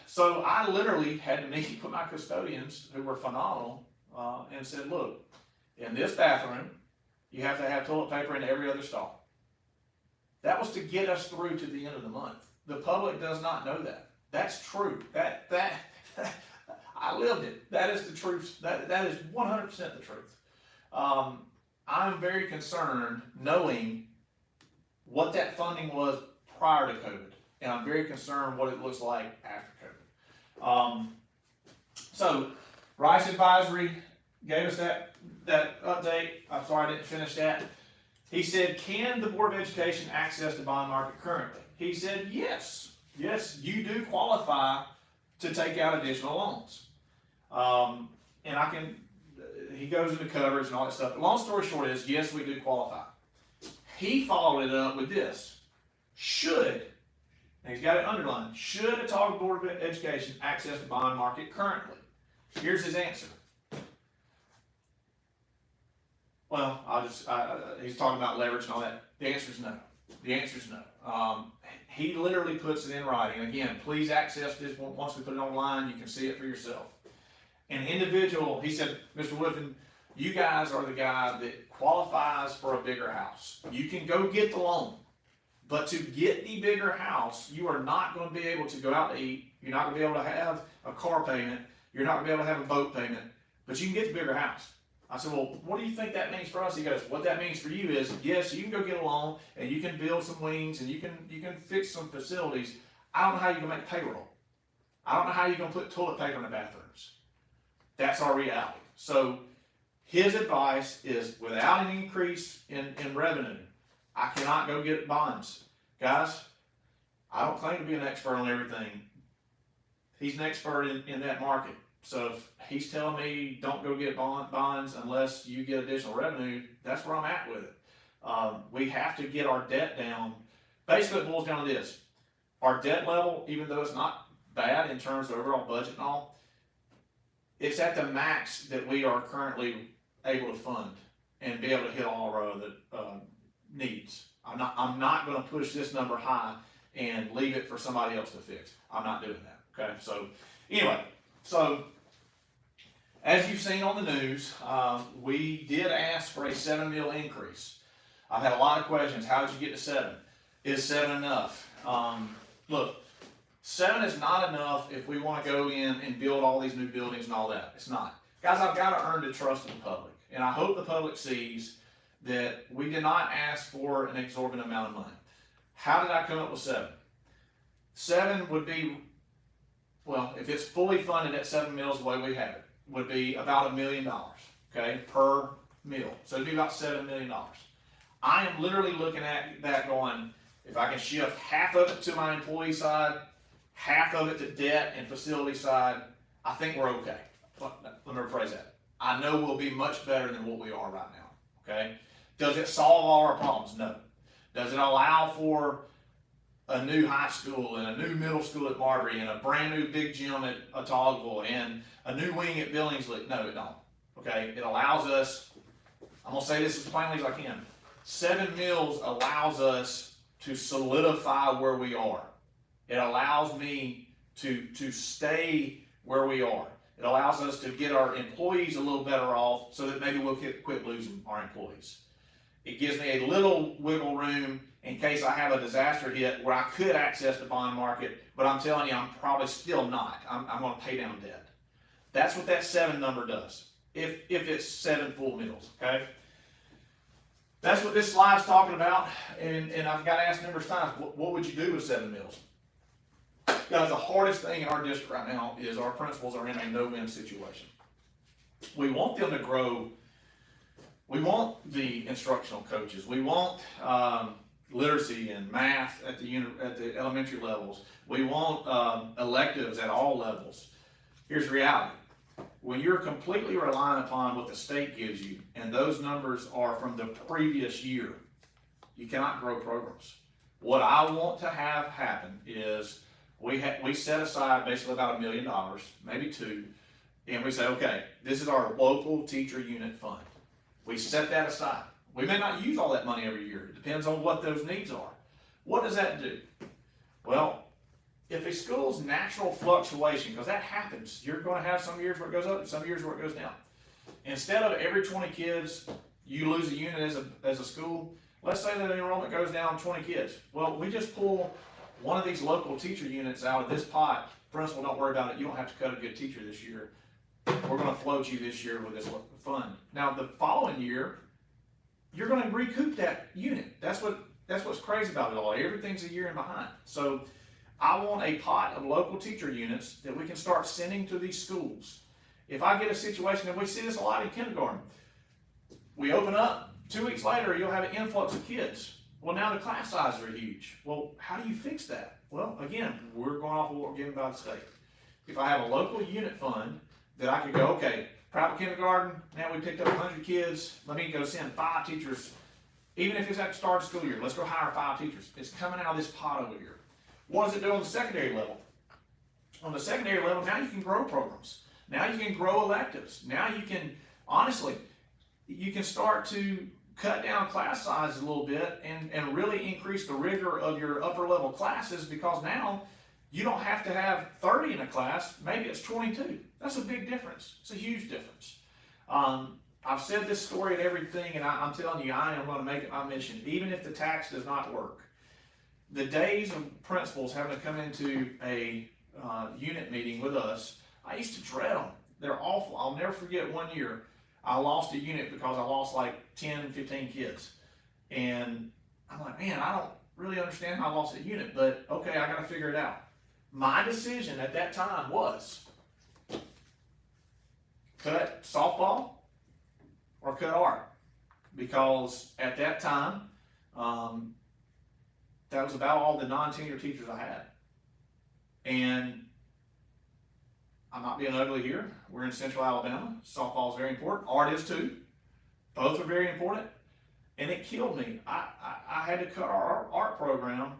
So I literally had to meet with my custodians, who were phenomenal, and said, look, in this bathroom, you have to have toilet paper in every other stall. That was to get us through to the end of the month. The public does not know that. That's true. That I lived it. That is the truth. That is 100% the truth. I'm very concerned knowing what that funding was prior to COVID, and I'm very concerned what it looks like after COVID. So Rice Advisory gave us that update. I'm sorry I didn't finish that. He said, can the Board of Education access the bond market currently? He said, yes. Yes, you do qualify to take out additional loans. And he goes into coverage and all that stuff. But long story short is, yes, we do qualify. He followed it up with this. Should, and he's got it underlined, should a Autauga Board of Education access the bond market currently? Here's his answer. Well, he's talking about leverage and all that. The answer is no. The answer is no. He literally puts it in writing. Again, please access this once we put it online. You can see it for yourself. An individual, he said, Mr. Woodfin, you guys are the guy that qualifies for a bigger house. You can go get the loan, but to get the bigger house, you are not going to be able to go out to eat. You're not going to be able to have a car payment. You're not going to be able to have a boat payment, but you can get the bigger house. I said, well, what do you think that means for us? He goes, what that means for you is, yes, you can go get a loan and you can build some wings and you can fix some facilities. I don't know how you're going to make payroll. I don't know how you're going to put toilet paper in the bathrooms. That's our reality. So his advice is, without an increase in revenue, I cannot go get bonds. Guys, I don't claim to be an expert on everything. He's an expert in that market. So if he's telling me don't go get bonds unless you get additional revenue, that's where I'm at with it. We have to get our debt down. Basically, it boils down to this. Our debt level, even though it's not bad in terms of overall budget and all, it's at the max that we are currently able to fund and be able to hit all our other needs. I'm not going to push this number high and leave it for somebody else to fix. I'm not doing that. Okay. So anyway, as you've seen on the news, we did ask for a 7 mil increase. I've had a lot of questions. How did you get to 7? Is 7 enough? Look, 7 is not enough if we want to go in and build all these new buildings and all that. It's not. Guys, I've got to earn the trust of the public. And I hope the public sees that we did not ask for an exorbitant amount of money. How did I come up with 7? 7 would be, well, if it's fully funded at 7 mils the way we have it, would be about $1 million, okay, per mil. So it'd be about $7 million. I am literally looking at that going, if I can shift half of it to my employee side, half of it to debt and facility side, I think we're okay. Let me rephrase that. I know we'll be much better than what we are right now, okay? Does it solve all our problems? No. Does it allow for a new high school and a new middle school at Marbury and a brand new big gym at Autaugaville and a new wing at Billingsley? No, it don't, okay? It allows us, I'm going to say this as plainly as I can, 7 mils allows us to solidify where we are. It allows me to stay where we are. It allows us to get our employees a little better off so that maybe we'll quit losing our employees. It gives me a little wiggle room in case I have a disaster hit where I could access the bond market, but I'm telling you, I'm probably still not. I'm going to pay down debt. That's what that 7 number does, if it's 7 full mils, okay? That's what this slide's talking about, and I've got asked numerous times, what would you do with 7 mils? Guys, the hardest thing in our district right now is our principals are in a no-win situation. We want them to grow. We want the instructional coaches. We want literacy and math at the elementary levels. We want electives at all levels. Here's reality. When you're completely relying upon what the state gives you, and those numbers are from the previous year, you cannot grow programs. What I want to have happen is we set aside basically about $1 million, maybe 2, and we say, okay, this is our local teacher unit fund. We set that aside. We may not use all that money every year. It depends on what those needs are. What does that do? Well, if a school's natural fluctuation, because that happens, you're going to have some years where it goes up and some years where it goes down. Instead of every 20 kids, you lose a unit as a school, let's say that enrollment goes down 20 kids. Well, we just pull one of these local teacher units out of this pot. Principal, don't worry about it. You don't have to cut a good teacher this year. We're going to float you this year with this fund. Now, the following year, you're going to recoup that unit. That's what's crazy about it all. Everything's a year in behind. So I want a pot of local teacher units that we can start sending to these schools. If I get a situation, and we see this a lot in kindergarten, we open up, 2 weeks later, you'll have an influx of kids. Well, now the class sizes are huge. Well, how do you fix that? Well, again, we're going off of what we're given by the state. If I have a local unit fund that I could go, okay, private kindergarten, now we picked up 100 kids, let me go send 5 teachers, even if it's at the start of the school year, let's go hire 5 teachers. It's coming out of this pot over here. What does it do on the secondary level? On the secondary level, now you can grow programs. Now you can grow electives. Now you can, honestly, you can start to cut down class sizes a little bit and really increase the rigor of your upper level classes, because now you don't have to have 30 in a class, maybe it's 22. That's a big difference. It's a huge difference. I've said this story at everything, and I'm telling you, I am going to make it my mission, even if the tax does not work. The days of principals having to come into a unit meeting with us, I used to dread them. They're awful. I'll never forget one year, I lost a unit because I lost like 10, 15 kids. And I'm like, man, I don't really understand how I lost a unit, but okay, I got to figure it out. My decision at that time was cut softball or cut art, because at that time, that was about all the non-tenure teachers I had. And I'm not being ugly here. We're in Central Alabama. Softball is very important. Art is too. Both are very important. And it killed me. I had to cut our art program.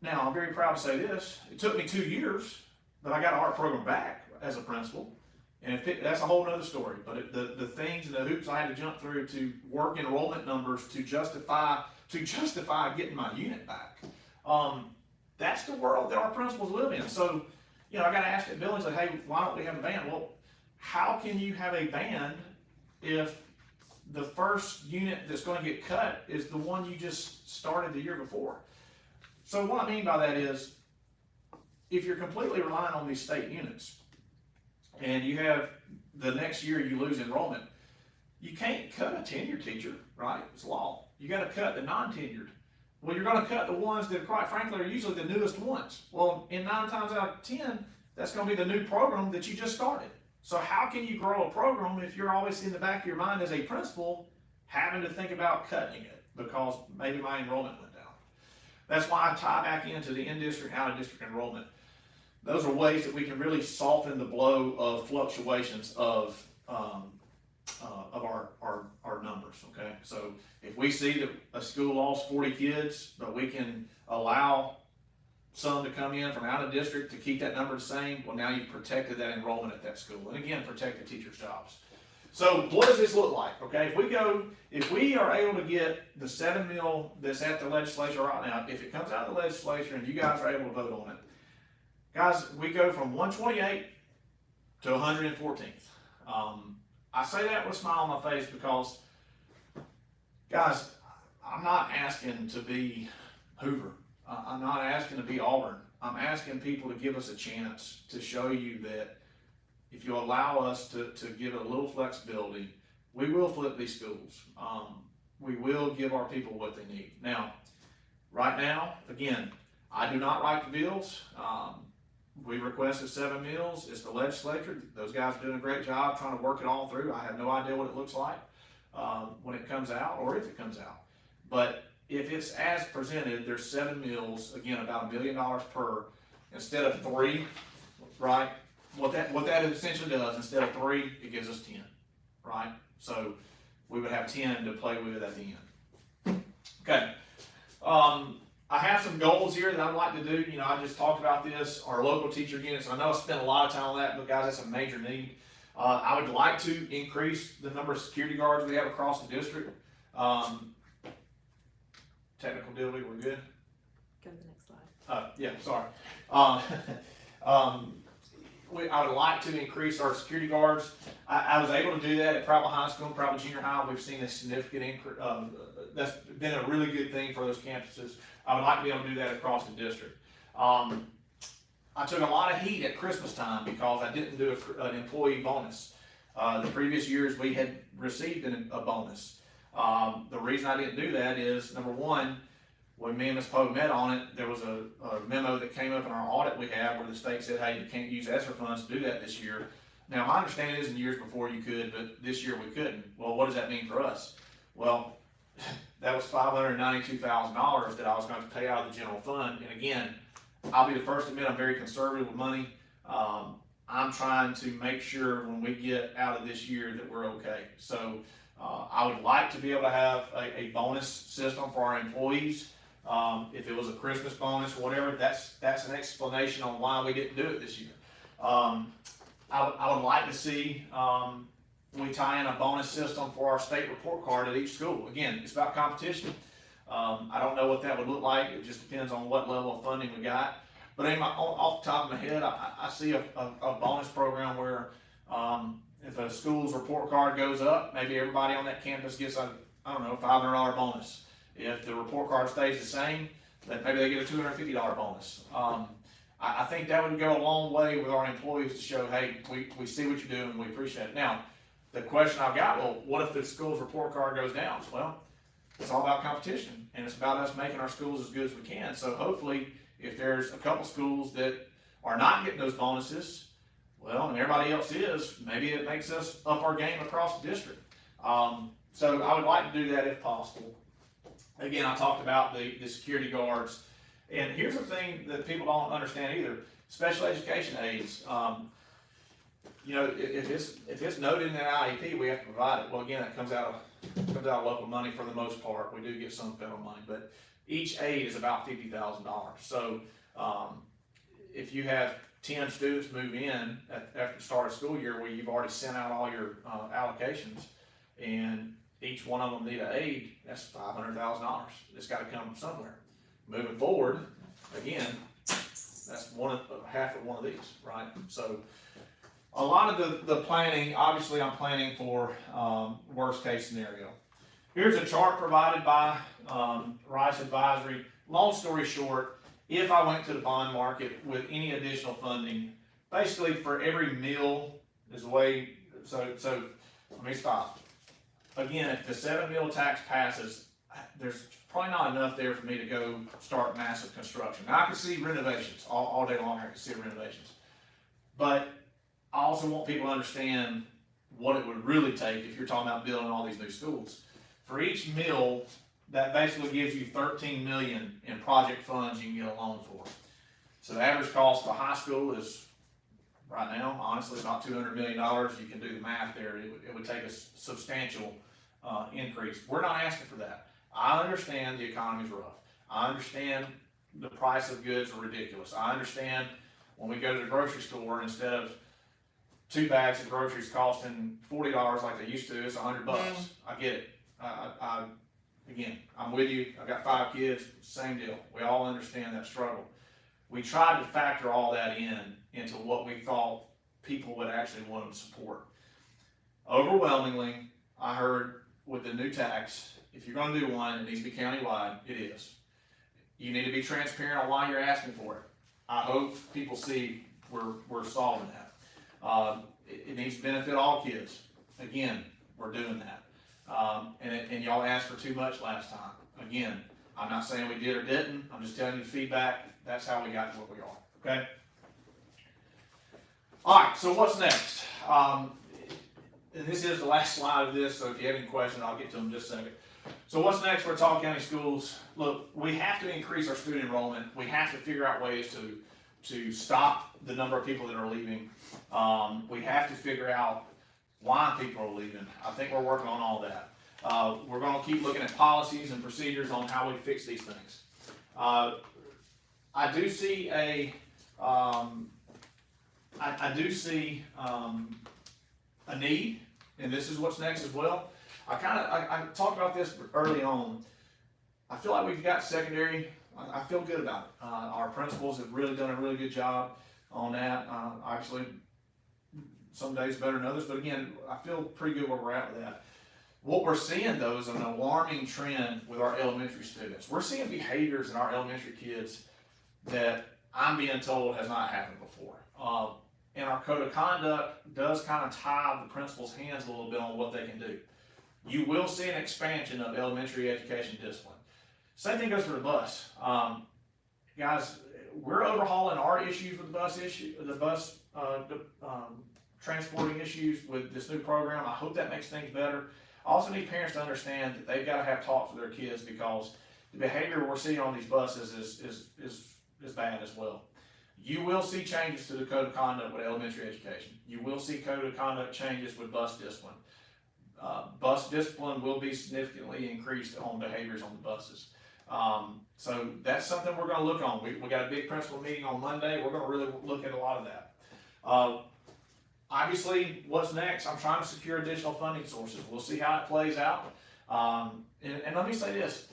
Now, I'm very proud to say this. It took me 2 years, but I got our art program back as a principal. And that's a whole other story. But the things and the hoops I had to jump through to work enrollment numbers to justify getting my unit back. That's the world that our principals live in. So, you know, I got to ask at Billings, like, hey, why don't we have a band? Well, how can you have a band if the first unit that's going to get cut is the one you just started the year before? So what I mean by that is, if you're completely relying on these state units, and you have the next year you lose enrollment, you can't cut a tenured teacher, right? It's law. You got to cut the non-tenured. Well, you're going to cut the ones that, quite frankly, are usually the newest ones. Well, in 9 times out of 10, that's going to be the new program that you just started. So how can you grow a program if you're always in the back of your mind as a principal having to think about cutting it because maybe my enrollment went down? That's why I tie back into the in-district, out-of-district enrollment. Those are ways that we can really soften the blow of fluctuations of our numbers, okay? So if we see that a school lost 40 kids, but we can allow some to come in from out of district to keep that number the same, well, now you've protected that enrollment at that school. And again, protect the teachers' jobs. So what does this look like, okay? If we are able to get the $7 million that's at the legislature right now, if it comes out of the legislature and you guys are able to vote on it, guys, we go from 128 to 114th. I say that with a smile on my face because, guys, I'm not asking to be Hoover. I'm not asking to be Auburn. I'm asking people to give us a chance to show you that if you allow us to give it a little flexibility, we will flip these schools. We will give our people what they need. Now, right now, again, I do not write the bills. We requested 7 mills. It's the legislature. Those guys are doing a great job trying to work it all through. I have no idea what it looks like when it comes out or if it comes out. But if it's as presented, there's 7 mills, again, about $1 million per, instead of 3, right? What that essentially does, instead of 3, it gives us 10, right? So we would have 10 to play with at the end. Okay. I have some goals here that I'd like to do. You know, I just talked about this, our local teacher units. I know I spent a lot of time on that, but guys, that's a major need. I would like to increase the number of security guards we have across the district to technical difficulty, we're good? Go to the next slide. Yeah, sorry. Um, I would like to increase our security guards. I was able to do that at Prattville High School and Prattville Junior High. We've seen a significant increase. That's been a really good thing for those campuses. I would like to be able to do that across the district. I took a lot of heat at Christmas time because I didn't do an employee bonus. The previous years we had received a bonus. The reason I didn't do that is, number one, when me and Ms. Pogue met on it, there was a memo that came up in our audit we had where the state said, hey, you can't use ESSER funds to do that this year. Now, my understanding is in years before you could, but this year we couldn't. Well, what does that mean for us? Well, that was $592,000 that I was going to pay out of the general fund. And again, I'll be the first to admit I'm very conservative with money. I'm trying to make sure when we get out of this year that we're okay. So I would like to be able to have a bonus system for our employees. If it was a Christmas bonus or whatever, that's an explanation on why we didn't do it this year. I would like to see we tie in a bonus system for our state report card at each school. Again, it's about competition. I don't know what that would look like. It just depends on what level of funding we got. But off the top of my head, I see a bonus program where if a school's report card goes up, maybe everybody on that campus gets a, I don't know, $500 bonus. If the report card stays the same, then maybe they get a $250 bonus. I think that would go a long way with our employees to show, hey, we see what you're doing and we appreciate it. Now, the question I've got, well, what if the school's report card goes down? Well, it's all about competition, and it's about us making our schools as good as we can. So hopefully, if there's a couple schools that are not getting those bonuses, well, and everybody else is, maybe it makes us up our game across the district. So I would like to do that if possible. Again, I talked about the security guards, and here's the thing that people don't understand either: special education aides. You know, if it's noted in the IEP, we have to provide it. Well, again, that comes out of local money for the most part. We do get some federal money, but each aide is about $50,000. So if you have 10 students move in after the start of school year where you've already sent out all your allocations, and each one of them need an aide, that's $500,000. It's got to come from somewhere. Moving forward, again, that's half of one of these, right? So a lot of the planning, obviously I'm planning for worst case scenario. Here's a chart provided by Rice Advisory. Long story short, if I went to the bond market with any additional funding, basically for every meal is the way, so let me stop. Again, if the 7 meal tax passes, there's probably not enough there for me to go start massive construction. Now I can see renovations all day long. I can see renovations, but I also want people to understand what it would really take if you're talking about building all these new schools. For each mill, that basically gives you $13 million in project funds you can get a loan for. So the average cost of a high school is, right now, honestly, about $200 million. You can do the math there. It would take a substantial increase. We're not asking for that. I understand the economy's rough. I understand the price of goods are ridiculous. I understand when we go to the grocery store, instead of 2 bags of groceries costing $40 like they used to, it's $100. I get it. Again, I'm with you. I've got 5 kids, same deal. We all understand that struggle. We tried to factor all that into what we thought people would actually want to support. Overwhelmingly, I heard with the new tax, if you're going to do one, it needs to be countywide. It is. You need to be transparent on why you're asking for it. I hope people see we're solving that. It needs to benefit all kids. Again, we're doing that. And y'all asked for too much last time. Again, I'm not saying we did or didn't. I'm just telling you the feedback. That's how we got to where we are. Okay? All right, so what's next? And this is the last slide of this, so if you have any questions, I'll get to them in just a second. So what's next for Talk County Schools? Look, we have to increase our student enrollment. We have to figure out ways to stop the number of people that are leaving. We have to figure out why people are leaving. I think we're working on all that. We're going to keep looking at policies and procedures on how we fix these things. I do see a need, and this is what's next as well. I talked about this early on. I feel like we've got secondary. I feel good about it. Our principals have really done a really good job on that. Obviously, some days better than others, but again, I feel pretty good where we're at with that. What we're seeing though is an alarming trend with our elementary students. We're seeing behaviors in our elementary kids that I'm being told has not happened before. And our code of conduct does kind of tie the principal's hands a little bit on what they can do. You will see an expansion of elementary education discipline. Same thing goes for the bus. Guys, we're overhauling our issues with the bus transporting issues with this new program. I hope that makes things better. I also need parents to understand that they've got to have talks with their kids because the behavior we're seeing on these buses is bad as well. You will see changes to the code of conduct with elementary education. You will see code of conduct changes with bus discipline. Bus discipline will be significantly increased on behaviors on the buses. So that's something we're going to look on. We got a big principal meeting on Monday. We're going to really look at a lot of that. Obviously, what's next? I'm trying to secure additional funding sources. We'll see how it plays out. And let me say this.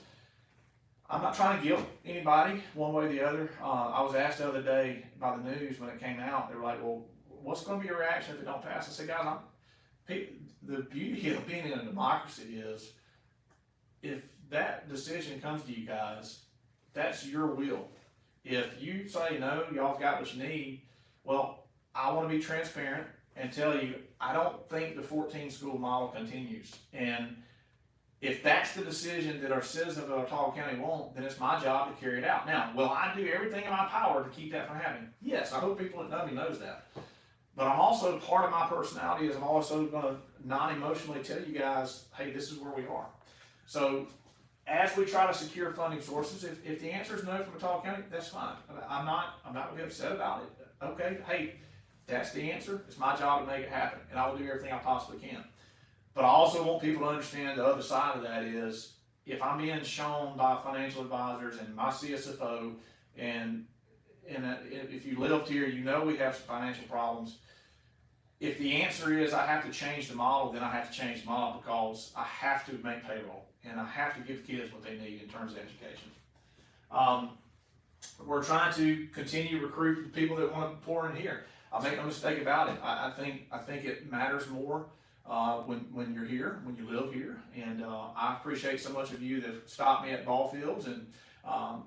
I'm not trying to guilt anybody one way or the other. I was asked the other day by the news when it came out. They were like, well, what's going to be your reaction if it don't pass? I said, guys, the beauty of being in a democracy is if that decision comes to you guys, that's your will. If you say no, y'all got what you need, well, I want to be transparent and tell you, I don't think the 14 school model continues. And if that's the decision that our citizens of Ottawa County want, then it's my job to carry it out. Now, will I do everything in my power to keep that from happening? Yes, I hope people that know me knows that. But I'm also, part of my personality is I'm also going to non-emotionally tell you guys, hey, this is where we are. So as we try to secure funding sources, if the answer is no from Ottawa County, that's fine. I'm not going to be upset about it. Okay, hey, that's the answer. It's my job to make it happen, and I will do everything I possibly can. But I also want people to understand the other side of that is, if I'm being shown by financial advisors and my CSFO, and if you lived here, you know we have some financial problems. If the answer is I have to change the model, then I have to change the model because I have to make payroll and I have to give kids what they need in terms of education. We're trying to continue to recruit the people that want to pour in here. I'll make no mistake about it. I think it matters more when you're here, when you live here, and I appreciate so much of you that stopped me at ball fields and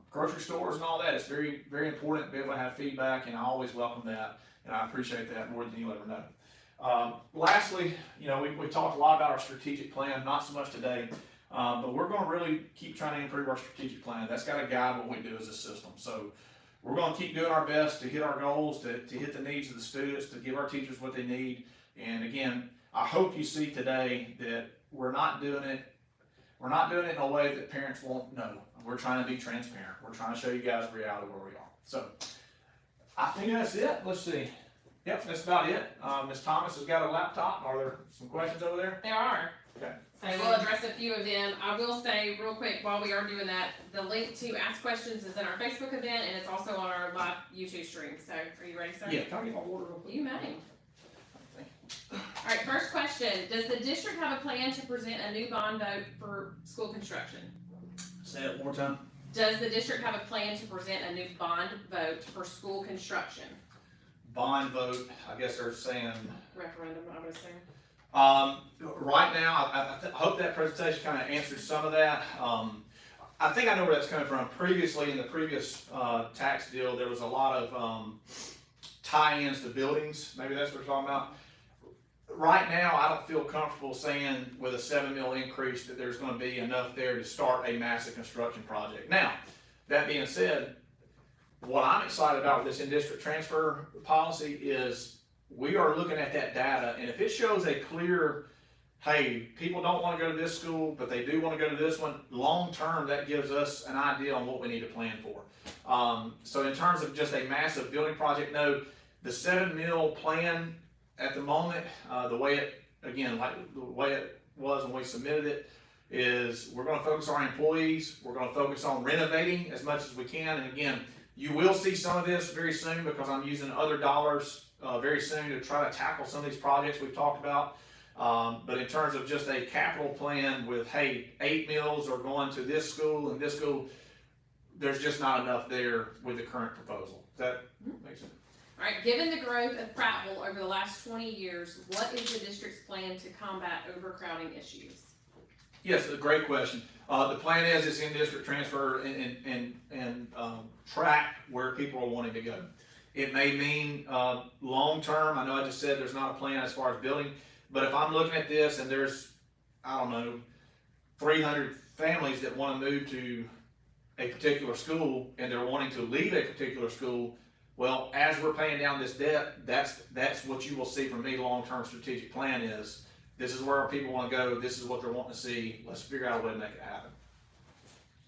grocery stores and all that. It's very, very important to be able to have feedback, and I always welcome that, and I appreciate that more than you'll ever know. Lastly, we talked a lot about our strategic plan, not so much today, but we're going to really keep trying to improve our strategic plan. That's got to guide what we do as a system. So we're going to keep doing our best to hit our goals, to hit the needs of the students, to give our teachers what they need. And again, I hope you see today that we're not doing it in a way that parents won't know. We're trying to be transparent. We're trying to show you guys the reality where we are. So I think that's it. Let's see. Yep, that's about it. Ms. Thomas has got a laptop. Are there some questions over there? There are. Okay. So we'll address a few of them. I will say real quick while we are doing that, the link to ask questions is in our Facebook event and it's also on our live YouTube stream. So are you ready, sir? Yeah, can I get my water real quick? You may. Alright, first question. Does the district have a plan to present a new bond vote for school construction? Say it one more time. Does the district have a plan to present a new bond vote for school construction? Bond vote, I guess they're saying. Referendum, I would assume. Right now, I hope that presentation kind of answered some of that. I think I know where that's coming from. Previously, in the previous tax deal, there was a lot of tie-ins to buildings. Maybe that's what we're talking about. Right now, I don't feel comfortable saying with a $7 million increase that there's going to be enough there to start a massive construction project. Now, that being said, what I'm excited about with this in-district transfer policy is we are looking at that data, and if it shows a clear, hey, people don't want to go to this school, but they do want to go to this one, long-term, that gives us an idea on what we need to plan for. So in terms of just a massive building project, no, the $7 million plan at the moment, the way it was when we submitted it, is we're going to focus on our employees, we're going to focus on renovating as much as we can, and again, you will see some of this very soon because I'm using other dollars very soon to try to tackle some of these projects we've talked about. But in terms of just a capital plan with, hey, 8 meals are going to this school and this school, there's just not enough there with the current proposal. Does that make sense? All right, given the growth of Prattville over the last 20 years, what is the district's plan to combat overcrowding issues? Yes, a great question. The plan is it's in district transfer and track where people are wanting to go. It may mean long term. I know I just said there's not a plan as far as building, but if I'm looking at this and there's, I don't know, 300 families that want to move to a particular school and they're wanting to leave a particular school, well, as we're paying down this debt, that's what you will see from me. Long-term strategic plan is, this is where our people want to go. This is what they're wanting to see. Let's figure out a way to make it happen.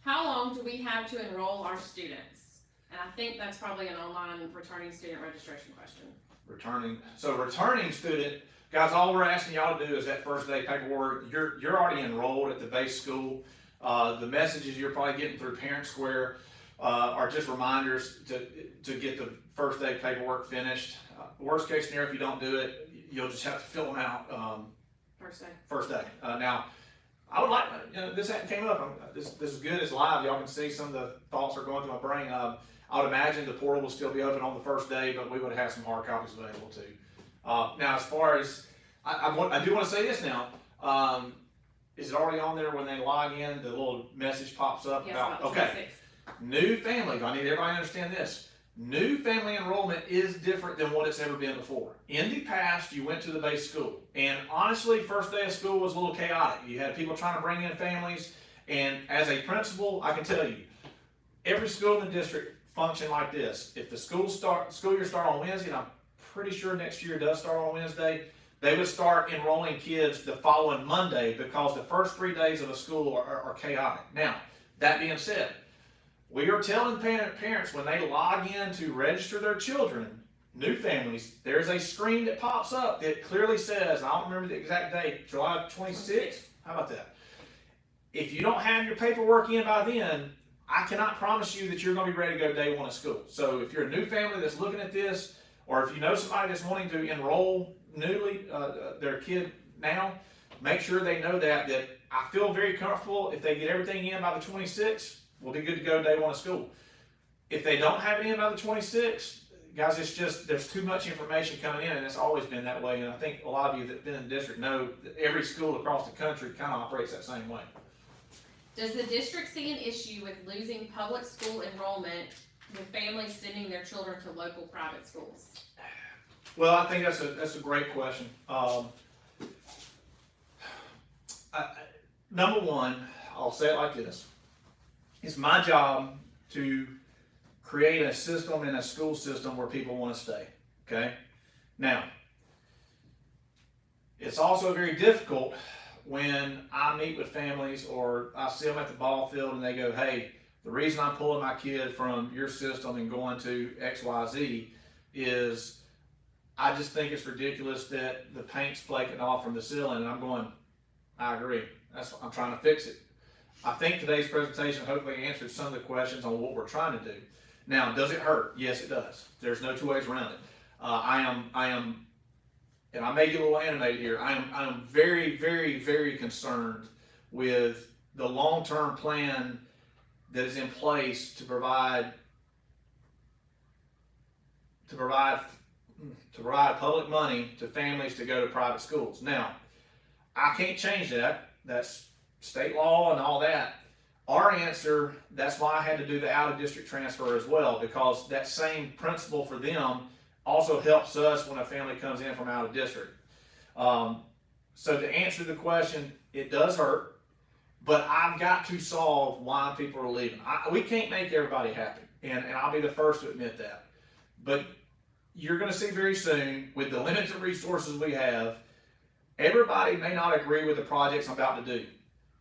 How long do we have to enroll our students? And I think that's probably an online returning student registration question. Returning student, guys, all we're asking y'all to do is that first day paperwork. You're already enrolled at the base school. The messages you're probably getting through Parent Square are just reminders to get the first day paperwork finished. Worst case scenario, if you don't do it, you'll just have to fill them out first day. Now, I would like, this hadn't came up. This is good. It's live. Y'all can see some of the thoughts are going through my brain. I would imagine the portal will still be open on the first day, but we would have some hard copies available too. Now, as far as I do want to say this now. Is it already on there when they log in? The little message pops up Yes, about okay. New family. I need everybody to understand this. New family enrollment is different than what it's ever been before. In the past, you went to the base school, and honestly, first day of school was a little chaotic. You had people trying to bring in families, and as a principal, I can tell you, every school in the district function like this. If the school year start on Wednesday, and I'm pretty sure next year does start on Wednesday, they would start enrolling kids the following Monday because the first 3 days of a school are chaotic. Now, that being said, we are telling parents when they log in to register their children, new families, there's a screen that pops up that clearly says, I don't remember the exact date, July 26th. How about that? If you don't have your paperwork in by then, I cannot promise you that you're going to be ready to go day one of school. So if you're a new family that's looking at this, or if you know somebody that's wanting to enroll newly their kid now, make sure they know that I feel very comfortable if they get everything in by the 26th, we'll be good to go day one of school. If they don't have it in by the 26th, guys, it's just there's too much information coming in, and it's always been that way. And I think a lot of you that've been in the district know that every school across the country kind of operates that same way. Does the district see an issue with losing public school enrollment with families sending their children to local private schools? Well, I think that's a great question. Number one, I'll say it like this. It's my job to create a system and a school system where people want to stay, okay? Now, it's also very difficult when I meet with families or I see them at the ball field and they go, hey, the reason I'm pulling my kid from your system and going to XYZ is I just think it's ridiculous that the paint's flaking off from the ceiling, and I'm going, I agree. I'm trying to fix it. I think today's presentation hopefully answered some of the questions on what we're trying to do. Now, does it hurt? Yes, it does. There's no two ways around it. I am, and I may get a little animated here. I am very, very, very concerned with the long-term plan that is in place to provide public money to families to go to private schools. Now, I can't change that. That's state law and all that. Our answer, that's why I had to do the out-of-district transfer as well, because that same principle for them also helps us when a family comes in from out of district. So to answer the question, it does hurt, but I've got to solve why people are leaving. We can't make everybody happy, and I'll be the first to admit that. But you're going to see very soon, with the limited resources we have, everybody may not agree with the projects I'm about to do,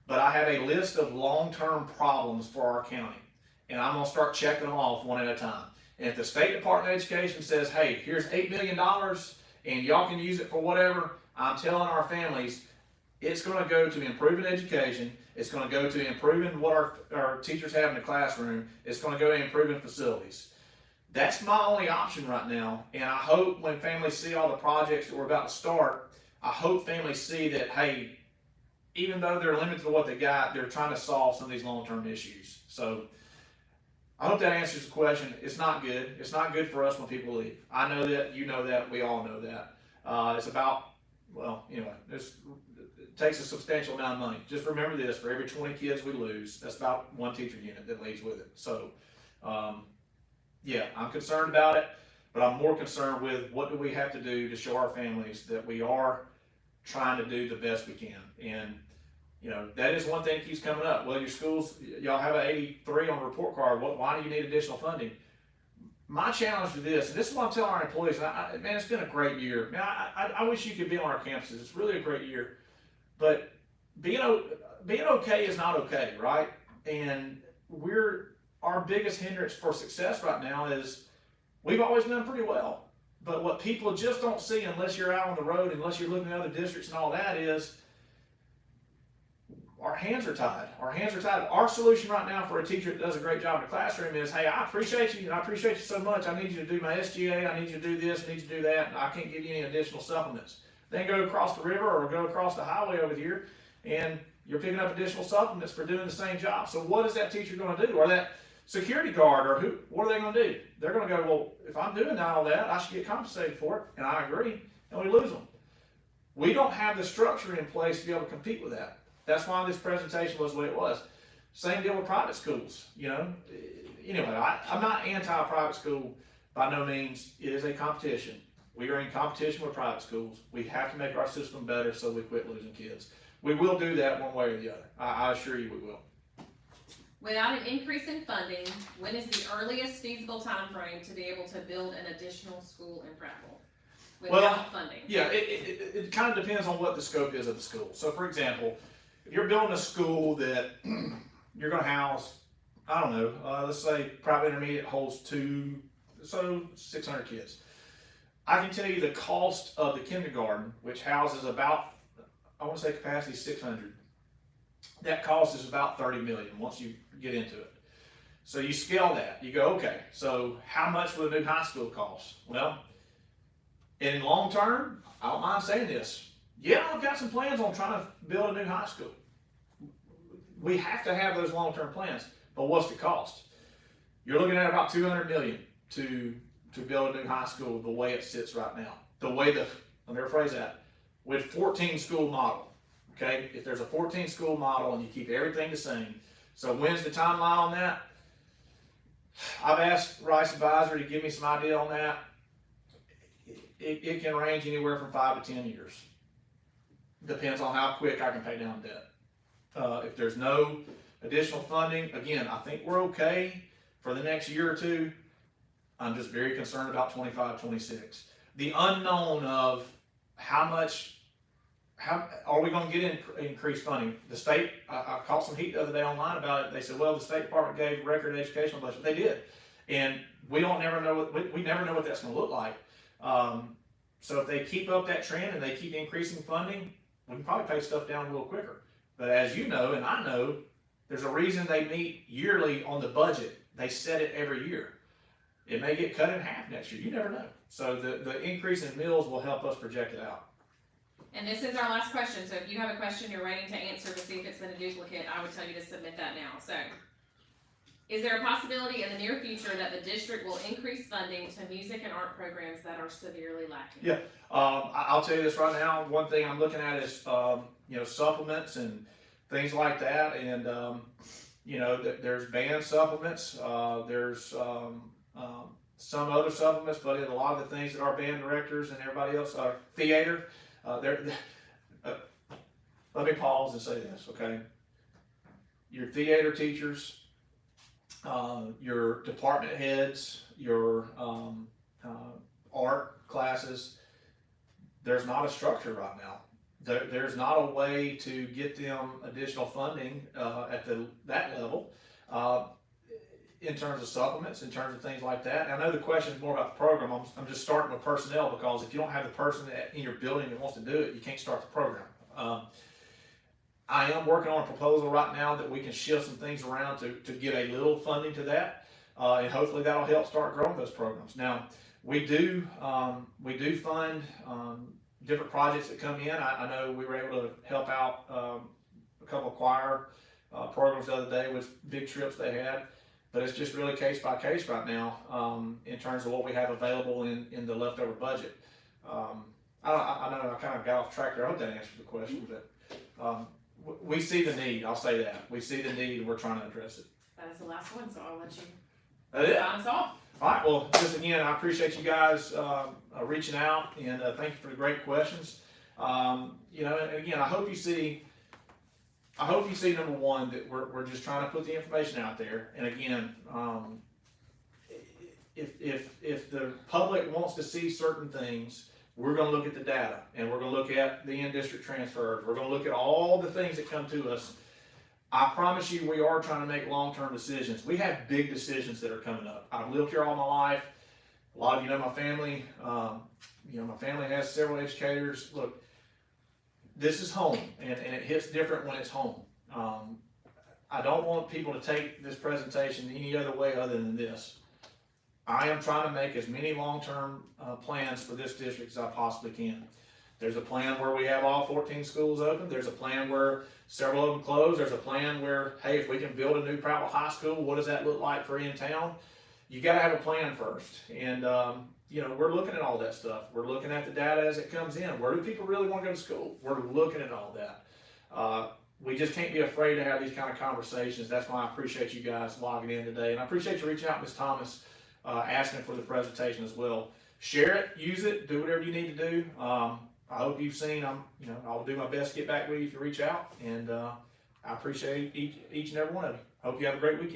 but I have a list of long-term problems for our county, and I'm going to start checking them off one at a time. And if the State Department of Education says, hey, here's $8 million, and y'all can use it for whatever, I'm telling our families, it's going to go to improving education, it's going to go to improving what our teachers have in the classroom, it's going to go to improving facilities. That's my only option right now, and I hope when families see all the projects that we're about to start, I hope families see that, hey, even though they're limited to what they got, they're trying to solve some of these long-term issues. So I hope that answers the question. It's not good. It's not good for us when people leave. I know that, you know that, we all know that. It's about, well, anyway, it takes a substantial amount of money. Just remember this, for every 20 kids we lose, that's about one teacher unit that leaves with it. So, yeah, I'm concerned about it, but I'm more concerned with what do we have to do to show our families that we are trying to do the best we can. And, you know, that is one thing that keeps coming up. Well, your schools, y'all have an 83 on the report card. Why do you need additional funding? My challenge to this, and this is what I'm telling our employees, man, it's been a great year. Man, I wish you could be on our campuses. It's really a great year. But being okay is not okay, right? And our biggest hindrance for success right now is we've always done pretty well. But what people just don't see unless you're out on the road, unless you're looking at other districts and all that, is our hands are tied. Our hands are tied. Our solution right now for a teacher that does a great job in the classroom is, hey, I appreciate you, and I appreciate you so much. I need you to do my SGA. I need you to do this. I need you to do that. And I can't give you any additional supplements. Then go across the river or go across the highway over here, and you're picking up additional supplements for doing the same job. So what is that teacher going to do? Or that security guard, or what are they going to do? They're going to go, well, if I'm doing all that, I should get compensated for it. And I agree. And we lose them. We don't have the structure in place to be able to compete with that. That's why this presentation was the way it was. Same deal with private schools, you know. Anyway, I'm not anti-private school by no means. It is a competition. We are in competition with private schools. We have to make our system better so we quit losing kids. We will do that one way or the other. I assure you we will. Without an increase in funding, when is the earliest feasible time frame to be able to build an additional school in Prattville? Without funding. Yeah, it kind of depends on what the scope is of the school. So for example, if you're building a school that you're going to house, I don't know, let's say private intermediate holds 600 kids. I can tell you the cost of the kindergarten, which houses about, I want to say capacity 600. That cost is about 30 million once you get into it. So you scale that. You go, okay, so how much will a new high school cost? Well, in long term, I don't mind saying this. Yeah, I've got some plans on trying to build a new high school. We have to have those long-term plans, but what's the cost? You're looking at about 200 million to build a new high school the way it sits right now. Let me rephrase that, with 14 school model, okay? If there's a 14 school model and you keep everything the same, so when's the timeline on that? I've asked Rice Advisor to give me some idea on that. It can range anywhere from 5 to 10 years. Depends on how quick I can pay down debt. If there's no additional funding, again, I think we're okay for the next year or two. I'm just very concerned about 25, 26. The unknown of how are we going to get increased funding? The state, I caught some heat the other day online about it. They said, well, the State Department gave record educational budget. They did. And we never know what that's going to look like. So if they keep up that trend and they keep increasing funding, we can probably pay stuff down a little quicker. But as you know, and I know, there's a reason they meet yearly on the budget. They set it every year. It may get cut in half next year. You never know. So the increase in mills will help us project it out. And this is our last question. So if you have a question you're waiting to answer to see if it's been a duplicate, I would tell you to submit that now. So, is there a possibility in the near future that the district will increase funding to music and art programs that are severely lacking? Yeah, I'll tell you this right now. One thing I'm looking at is supplements and things like that, and there's band supplements. There's some other supplements, but in a lot of the things that our band directors and everybody else are theater. Let me pause and say this, okay? Your theater teachers, your department heads, your art classes, there's not a structure right now. There's not a way to get them additional funding at that level in terms of supplements, in terms of things like that. And I know the question is more about the program. I'm just starting with personnel, because if you don't have the person in your building that wants to do it, you can't start the program. I am working on a proposal right now that we can shift some things around to get a little funding to that, and hopefully that'll help start growing those programs. Now, we do fund different projects that come in. I know we were able to help out, a couple of choir, programs the other day with big trips they had. But it's just really case by case right now, in terms of what we have available in the leftover budget. I know I kind of got off track there. I hope that answered the question, but, we see the need. I'll say that. We see the need and we're trying to address it. That is the last one, so I'll let you That's it. sign us off. All right, well, just again, I appreciate you guys reaching out, and thank you for the great questions. You know, and again, I hope you see number one, that we're just trying to put the information out there. And again, if the public wants to see certain things, we're gonna look at the data, and we're gonna look at the in-district transfers. We're gonna look at all the things that come to us. I promise you, we are trying to make long-term decisions. We have big decisions that are coming up. I've lived here all my life. A lot of you know my family. You know, my family has several educators. Look, this is home, and it hits different when it's home. I don't want people to take this presentation any other way other than this. I am trying to make as many long-term plans for this district as I possibly can. There's a plan where we have all 14 schools open. There's a plan where several of them close. There's a plan where, hey, if we can build a new Prattville High School, what does that look like for in town? You gotta have a plan first. And, you know, we're looking at all that stuff. We're looking at the data as it comes in. Where do people really want to go to school? We're looking at all that. We just can't be afraid to have these kind of conversations. That's why I appreciate you guys logging in today. And I appreciate you reaching out, Ms. Thomas, asking for the presentation as well. Share it, use it, do whatever you need to do. I hope you've seen, I'll do my best to get back with you if you reach out, and I appreciate each and every one of you. Hope you have a great weekend.